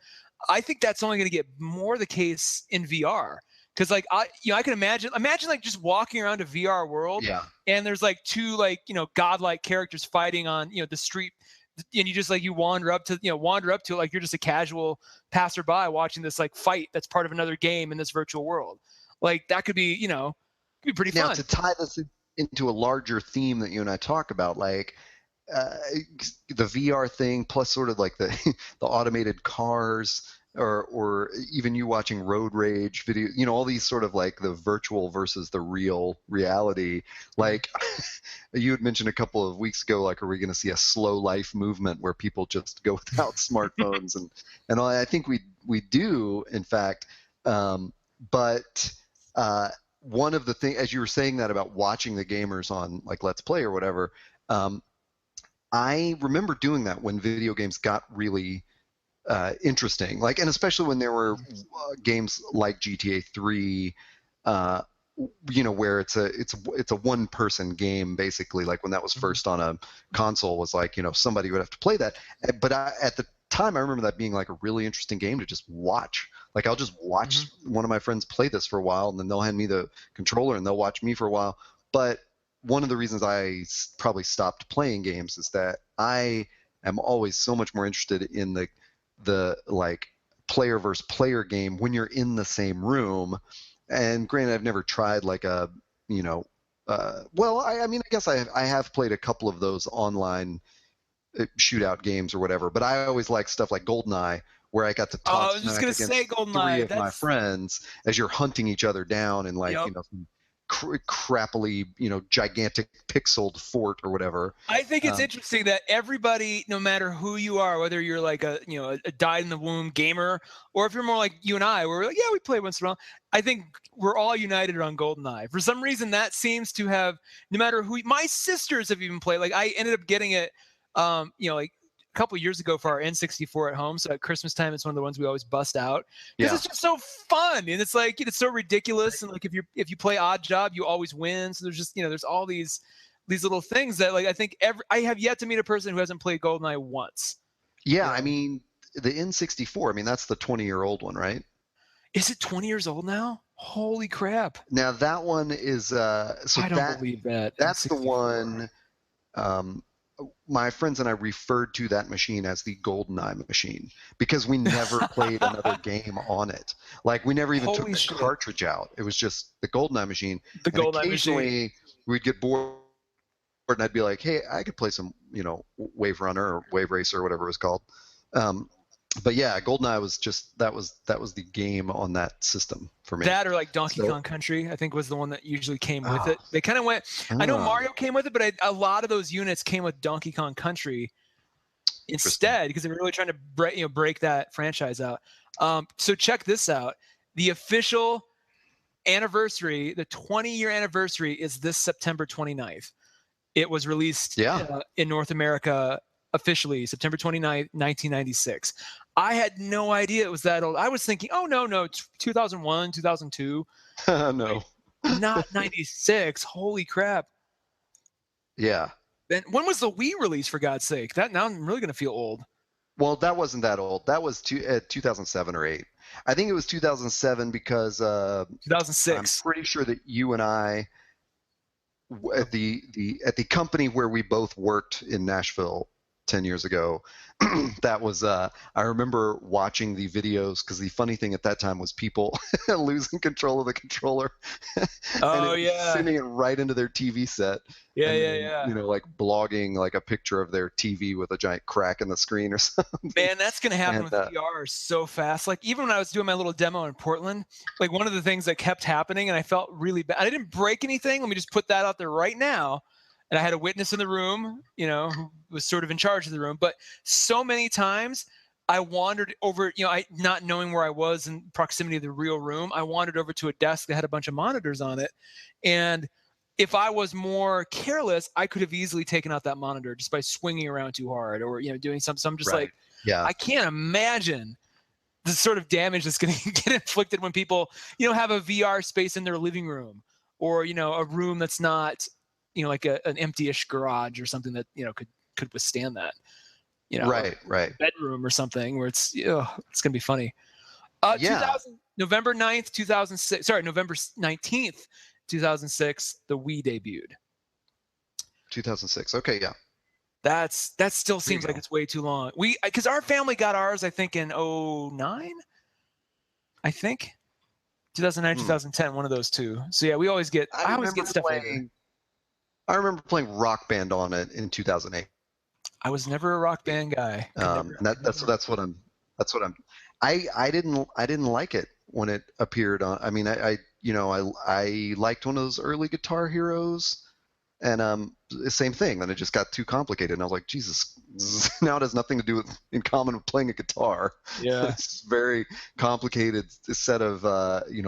I think that's only going to get more the case in VR. Because, like, I can imagine like just walking around a VR world, yeah. and there's like two, like, godlike characters fighting on, the street, and you just like you wander up to it like you're just a casual passerby watching this like fight that's part of another game in this virtual world. Like that could be pretty fun. Now to tie this into a larger theme that you and I talk about, like the VR thing plus sort of like the automated cars or even you watching road rage video, all these sort of like the virtual versus the real reality. Like you had mentioned a couple of weeks ago, like, are we going to see a slow life movement where people just go without smartphones and all? I think we do, in fact. But one of the things, as you were saying that about watching the gamers on like Let's Play or whatever, I remember doing that when video games got really interesting, like, and especially when there were games like GTA 3, where it's a one person game basically. Like when that was first on a console, was like somebody would have to play that. But at the time, I remember that being like a really interesting game to just watch. Like I'll just watch one of my friends play this for a while, and then they'll hand me the controller and they'll watch me for a while. But one of the reasons I probably stopped playing games is that I am always so much more interested in the like player versus player game when you're in the same room. And granted, I've never tried like a I mean I guess I have played a couple of those online shootout games or whatever, but I always like stuff like GoldenEye, where I got to talk against three of my friends as you're hunting each other down and like crappily gigantic pixeled fort or whatever. I think it's interesting that everybody, no matter who you are, whether you're like a dyed in the womb gamer or if you're more like you and I, where we're like, yeah, we play once in a while, I think we're all united on GoldenEye. For some reason, that seems to have, no matter who, my sisters have even played. Like I ended up getting it like a couple years ago for our N64 at home. So at Christmas time, it's one of the ones we always bust out because it's just so fun, and it's like it's so ridiculous. And like if you play Odd Job, you always win. So there's just there's all these little things that like I think I have yet to meet a person who hasn't played GoldenEye once. Yeah, I mean the N64. I mean that's the 20-year-old one, right? Is it 20 years old now? Holy crap! Now that one is I don't believe that. That's N64. The one. My friends and I referred to that machine as the GoldenEye machine because we never played another game on it. Like we never even took the cartridge out. It was just the GoldenEye machine. Occasionally we'd get bored and I'd be like, hey, I could play some, Wave Runner or Wave Racer or whatever it was called. But yeah, GoldenEye was just that was the game on that system for me. That or like Donkey Kong Country, I think was the one that usually came with it. They kind of went. I know Mario came with it, but a lot of those units came with Donkey Kong Country instead because they were really trying to break that franchise out. So check this out: the official anniversary, the 20-year anniversary, is this September 29th. It was released in North America. Officially September 29th, 1996. I had no idea it was that old. I was thinking, oh no, it's 2001, 2002. No, not 96. Holy crap. Yeah. Then when was the Wii release, for God's sake? That now I'm really going to feel old. Well, that wasn't that old. That was 2007 or 8. I think it was 2007 because 2006. I'm pretty sure that you and I at the company where we both worked in Nashville 10 years ago. That was, I remember watching the videos, because the funny thing at that time was people losing control of the controller and Oh yeah. sending it right into their TV set. Yeah, And yeah, then, yeah. like blogging like a picture of their TV with a giant crack in the screen or something. Man, that's gonna happen And, with VR so fast. Like even when I was doing my little demo in Portland, like one of the things that kept happening, and I felt really bad. I didn't break anything. Let me just put that out there right now. And I had a witness in the room, who was sort of in charge of the room. But so many times I wandered over, I not knowing where I was in proximity of the real room, I wandered over to a desk that had a bunch of monitors on it. And if I was more careless, I could have easily taken out that monitor just by swinging around too hard or, doing something. So I'm just like, yeah, I can't imagine the sort of damage that's going to get inflicted when people, have a VR space in their living room or, a room that's not, like an empty-ish garage or something that, could withstand that, right. bedroom or something where it's going to be funny. Yeah. November 9th, 2006, sorry, November 19th, 2006, the Wii debuted. 2006. Okay. Yeah. That still seems like it's way too long. Because our family got ours, I think in 2009, I think 2009, 2010, one of those two. So yeah, I always get stuff later. I remember playing Rock Band on it in 2008. I was never a Rock Band guy. That's what I'm. I didn't like it when it appeared on. I mean, I liked one of those early Guitar Heroes, and the same thing. Then it just got too complicated, and I was like, Jesus, now it has nothing to do in common with playing a guitar. Yeah, it's very complicated set of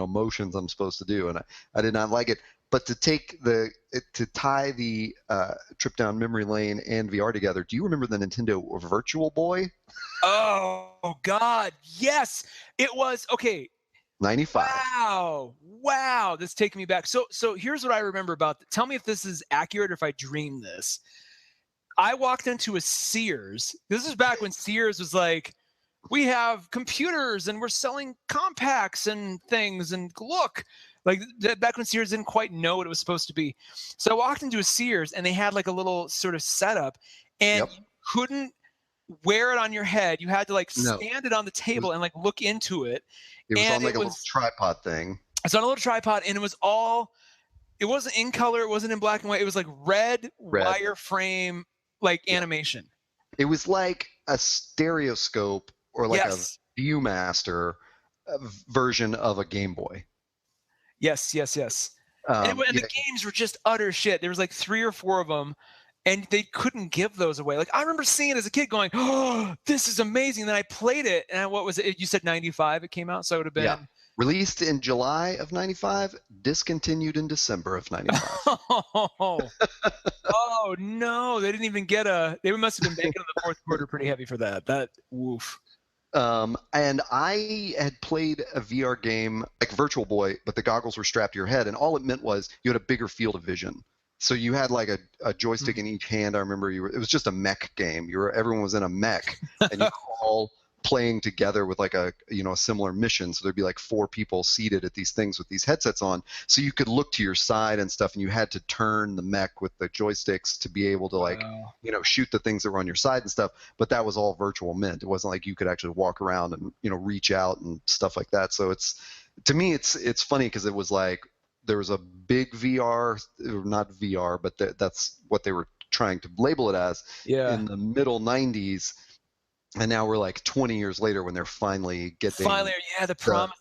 motions I'm supposed to do, and I did not like it. But to tie the trip down memory lane and VR together, do you remember the Nintendo Virtual Boy? Oh God, yes, it was. Okay, 95. Wow, this is taking me back. So here's what I remember about. Tell me if this is accurate or if I dreamed this. I walked into a Sears. This is back when Sears was like, we have computers and we're selling compacts and things, and look. Like back when Sears didn't quite know what it was supposed to be. So I walked into a Sears and they had like a little sort of setup, and you couldn't wear it on your head. You had to stand it on the table and look into it. It was on a little tripod thing. It's on a little tripod, and it wasn't in color. It wasn't in black and white. It was like red. Wireframe animation. It was like a stereoscope or like a Viewmaster version of a Game Boy. Yes. And the games were just utter shit. There was like 3 or 4 of them, and they couldn't give those away. Like I remember seeing it as a kid going, oh, this is amazing. And then I played it, and what was it? You said 95 it came out, so it would have been released in July of 95, discontinued in December of 95. Oh no, they didn't even get they must have been banking on the fourth quarter pretty heavy for that. That woof. And I had played a VR game like Virtual Boy, but the goggles were strapped to your head, and all it meant was you had a bigger field of vision. So you had like a joystick in each hand. I remember it was just a mech game. Everyone was in a mech, and you were all playing together with like a similar mission. So there'd be like 4 people seated at these things with these headsets on, so you could look to your side and stuff, and you had to turn the mech with the joysticks to be able to shoot the things that were on your side and stuff. But that was all virtual mint. It wasn't like you could actually walk around and reach out and stuff like that. So to me it's funny because it was like there was a big VR, not VR, but that's what they were trying to label it as in the middle 90s. And now we're like 20 years later when they're finally getting the promise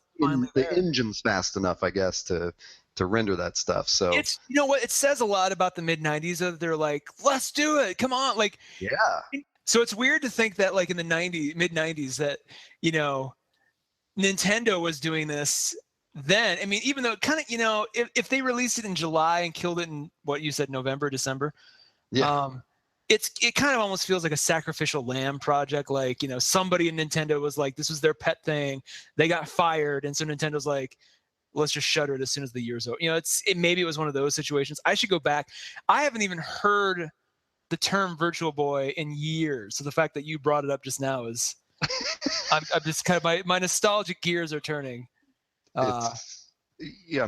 the engine's fast enough, I guess, to render that stuff. So it's what it says a lot about the mid 90s that they're like, let's do it, come on, so it's weird to think that like in the mid 90s that Nintendo was doing this then. I mean, even though it kind of if they released it in July and killed it in what you said November, December, it kind of almost feels like a sacrificial lamb project. Like, somebody in Nintendo was like, this was their pet thing. They got fired. And so Nintendo's like, let's just shutter it as soon as the year's over. Maybe it was one of those situations. I should go back. I haven't even heard the term Virtual Boy in years. So the fact that you brought it up just now is, I'm just kind of, my nostalgic gears are turning. I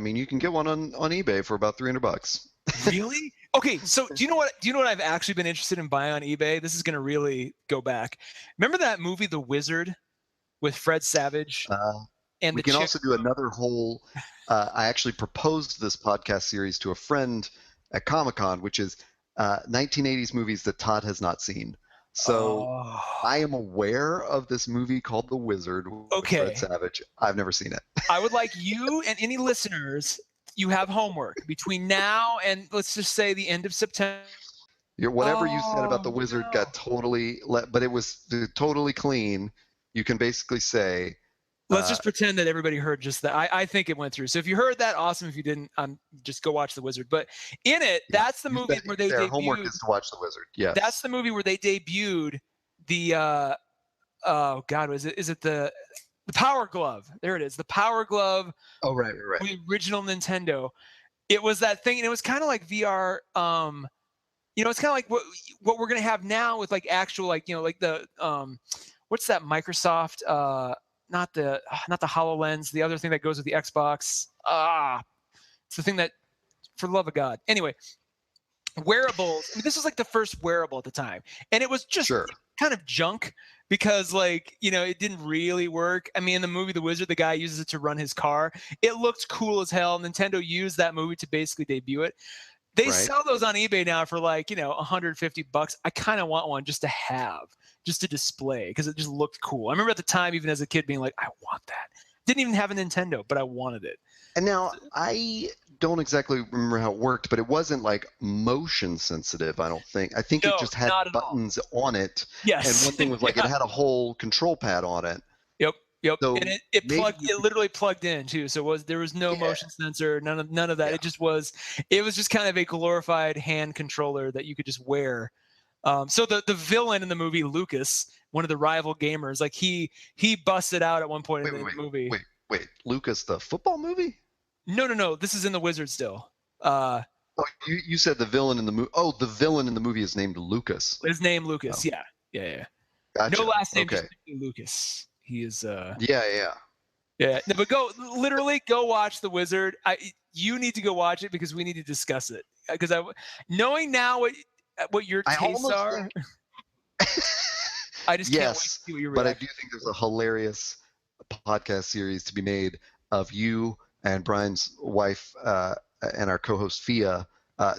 mean, you can get one on eBay for about $300. Really? Okay, so do you know what I've actually been interested in buying on eBay? This is going to really go back. Remember that movie The Wizard with Fred Savage and We the can chick? also do another whole. I actually proposed this podcast series to a friend at Comic-Con, which is 1980s movies that Todd has not seen. So Oh, I am aware of this movie called The Wizard with Fred okay. Savage. I've never seen it. I would like you and any listeners, you have homework between now and let's just say the end of September. Whatever you said about The Oh, Wizard no. got totally, but it was totally clean. You can basically say, Let's just pretend that everybody heard just that. I think it went through. So if you heard that, awesome. If you didn't, just go watch The Wizard. But in it, yeah, that's the you said movie where they their homework debuted. is to watch The Wizard. That's Yes. the movie where they debuted the oh God, was it? Is it the Power Glove? There it is. The Power Glove, Oh, right. the original Nintendo. It was that thing, and it was kind of like VR. It's kind of like what we're gonna have now with like actual like like the what's that Microsoft not the HoloLens, the other thing that goes with the Xbox. It's the thing that, for the love of God. Anyway, wearables. I mean, this was like the first wearable at the time, and it was just Sure. kind of junk because it didn't really work. I mean, in the movie The Wizard, the guy uses it to run his car. It looked cool as hell. Nintendo used that movie to basically debut it. They Right. sell those on eBay now for like, $150. I kind of want one just to have, just to display, because it just looked cool. I remember at the time, even as a kid, being like, I want that. Didn't even have a Nintendo, but I wanted it. And now I don't exactly remember how it worked, but it wasn't like motion sensitive, I don't think. I think it No, just had not at all. buttons on it. Yes. And one thing was like Yeah. it had a whole control pad on it. Yep. So And it maybe plugged. It literally plugged in too. So there was no yeah, motion sensor. None of that. yeah. It was just kind of a glorified hand controller that you could just wear. So the villain in the movie, Lucas, one of the rival gamers, like he busted out at one point in the movie. Wait. Lucas, the football movie? No. This is in The Wizard still. Oh, you said the villain in the movie. Oh, the villain in the movie is named Lucas. His name Lucas. Oh, Yeah. gotcha. No last name, Okay. just Lucas. He is. Yeah. Yeah. No, but go watch The Wizard. You need to go watch it because we need to discuss it. Because knowing now what your tastes are, I just can't wait to Yes, see what your but I reaction. do think there's a hilarious podcast series to be made of you and Brian's wife and our co-host Fia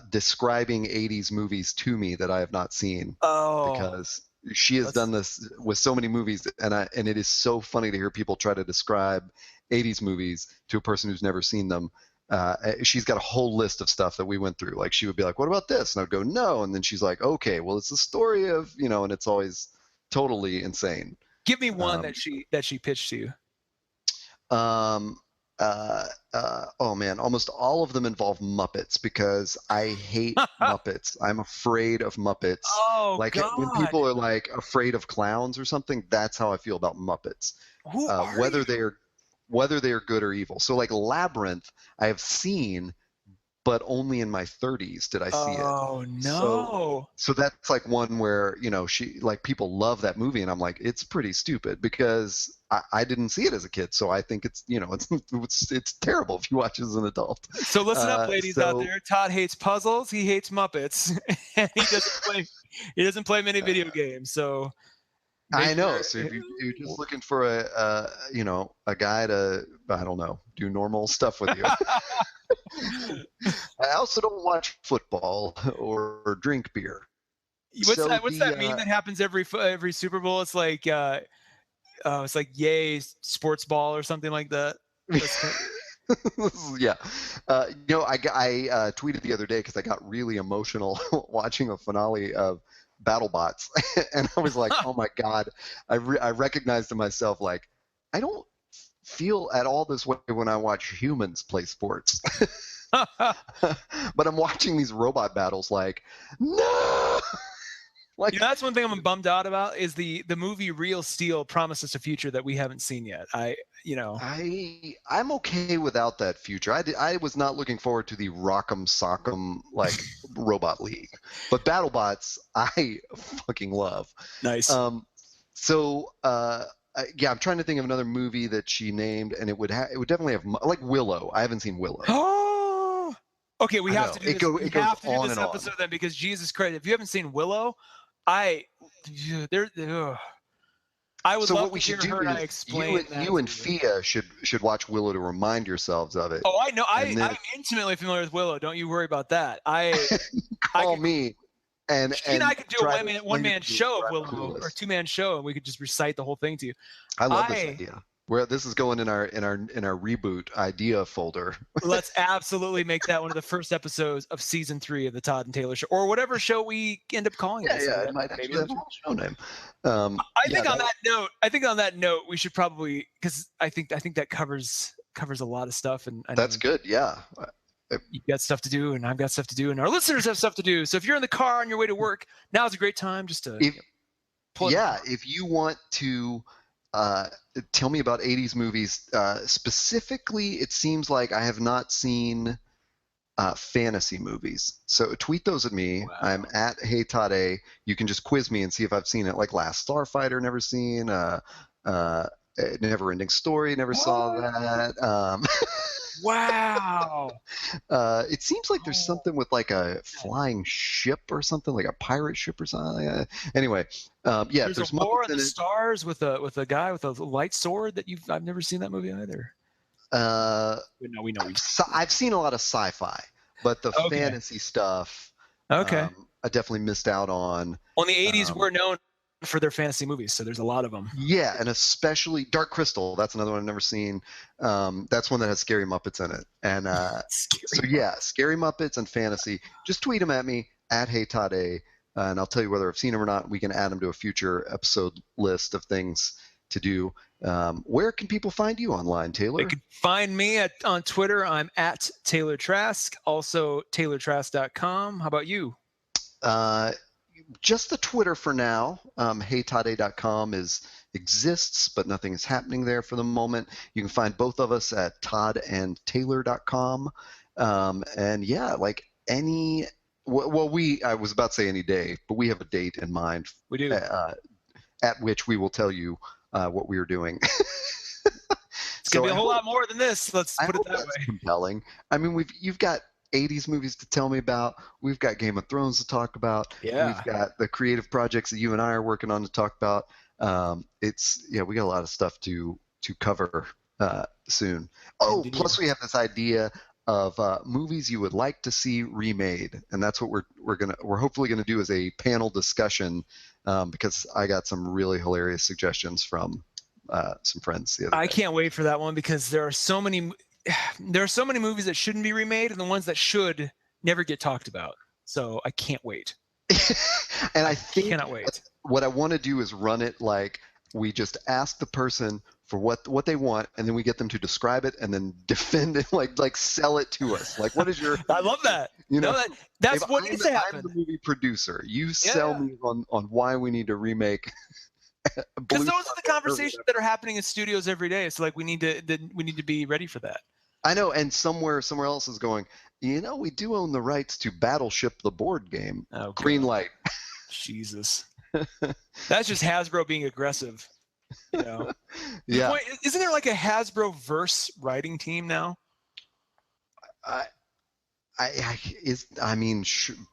describing 80s movies to me that I have not seen Oh, because she has done this with so many movies and it is so funny to hear people try to describe 80s movies to a person who's never seen them. She's got a whole list of stuff that we went through. Like she would be like, "What about this?" And I'd go, "No." And then she's like, "Okay, well, it's the story of and it's always totally insane. give me one that she pitched to you. Um, oh man, almost all of them involve Muppets because I hate Muppets. I'm afraid of Muppets. Oh Like when God, people are like afraid of clowns or something, that's how I feel about Muppets. who are Whether you? they are good or evil. So like Labyrinth, I have seen, but only in my 30s did I see it. Oh no. So that's like one where she like people love that movie, and I'm like it's pretty stupid because I didn't see it as a kid, so I think it's it's terrible if you watch it as an adult. So listen up, ladies out there. Todd hates puzzles. He hates Muppets, and he doesn't play many video games. So I know. So if you're just looking for a guy to I don't know do normal stuff with you. I also don't watch football or drink beer. What's that meme that happens every Super Bowl? It's like yay sports ball or something like that. Yeah. I tweeted the other day because I got really emotional watching a finale of BattleBots, and I was like, oh my God, I recognized to myself, like, I don't feel at all this way when I watch humans play sports. But I'm watching these robot battles like, no! Like, that's one thing I'm bummed out about is the movie Real Steel promised us a future that we haven't seen yet. I'm okay without that future. I was not looking forward to the Rock'em Sock'em like robot league, but BattleBots I fucking love. Nice. Yeah, I'm trying to think of another movie that she named, and it would definitely have like Willow. I haven't seen Willow. Oh, Okay, we have to do this. We have to do on this and episode on. then, because Jesus Christ, if you haven't seen Willow, I would So love what we to hear should do her and I is explain that. you and Fia should watch Willow to remind yourselves of it. Oh, I know. And then I'm intimately familiar with Willow. Don't you worry about that. call me and she and I could do try a to explain one it man to me show where of I'm Willow, or clueless. 2-man show, and we could just recite the whole thing to you. I love this idea. Where this is going in our reboot idea folder. Let's absolutely make that one of the first episodes of season 3 of the Todd and Taylor Show, or whatever show we end up calling it. Yeah, it might actually have a whole show name. I think on that note, we should probably, because I think that covers a lot of stuff, and that's good. Yeah. You've got stuff to do, and I've got stuff to do, and our listeners have stuff to do. So if you're in the car on your way to work, now's a great time just to if you want to tell me about 80s movies, specifically, it seems like I have not seen fantasy movies. So tweet those at me. Wow. I'm at Hey Todd A. You can just quiz me and see if I've seen it. Like Last Starfighter, never seen. Neverending Story, never saw that. Wow. It seems like there's something with like a flying ship or something, like a pirate ship or something. Anyway, there's a War in the Stars with a guy with a light sword that I've never seen that movie either. We know. I've seen a lot of sci-fi, but the fantasy stuff, I definitely missed out on. Well, in the 80s, we're known for their fantasy movies, so there's a lot of them. Yeah, and especially Dark Crystal. That's another one I've never seen. That's one that has Scary Muppets in it. And Scary Muppets and fantasy. Just tweet them at me at Hey Todd A, and I'll tell you whether I've seen them or not. We can add them to a future episode list of things to do. Where can people find you online, Taylor? They can find me on Twitter. I'm at Taylor Trask. Also, TaylorTrask.com. How about you? Just the Twitter for now. HeyToddA.com exists, but nothing is happening there for the moment. You can find both of us at ToddandTaylor.com. And yeah, like I was about to say any day, but we have a date in mind. We do. At which we will tell you what we are doing. It's going to be a whole lot more than this. Let's put it that way. Compelling. I mean, you've got 80s movies to tell me about. We've got Game of Thrones to talk about. Yeah. We've got the creative projects that you and I are working on to talk about. We got a lot of stuff to cover soon. Oh, indeed. Plus we have this idea of movies you would like to see remade, and that's what we're hopefully gonna do as a panel discussion, because I got some really hilarious suggestions from some friends the other day. I can't wait for that one, because there are so many movies that shouldn't be remade, and the ones that should never get talked about. So I can't wait. And I cannot wait. What I want to do is run it like we just ask the person for what they want, and then we get them to describe it and then defend it, like sell it to us. Like, what is your? I love that. That's what needs to happen. I'm the movie producer. You sell me on why we need to remake. Because those are the conversations that are happening in studios every day. It's like we need to be ready for that. I know, and somewhere else is going, we do own the rights to Battleship the board game. Oh, green light. Jesus. That's just Hasbro being aggressive. Yeah. Isn't there like a Hasbro verse writing team now?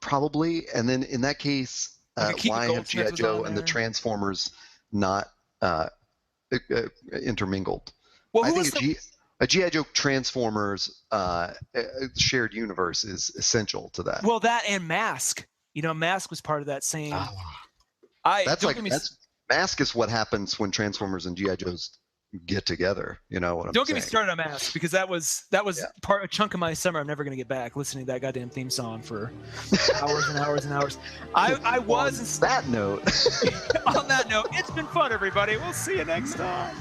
Probably. And then in that case, why have G.I. Joe and the Transformers not intermingled? Well, I think a G.I. Joe Transformers shared universe is essential to that. Well, that and Mask. Mask was part of that same. Mask is what happens when Transformers and G.I. Joes get together. You know what I'm saying? Don't get me started on Mask, because that was a chunk of my summer I'm never going to get back, listening to that goddamn theme song for hours and hours and hours. On that note, it's been fun, everybody. We'll see you next time.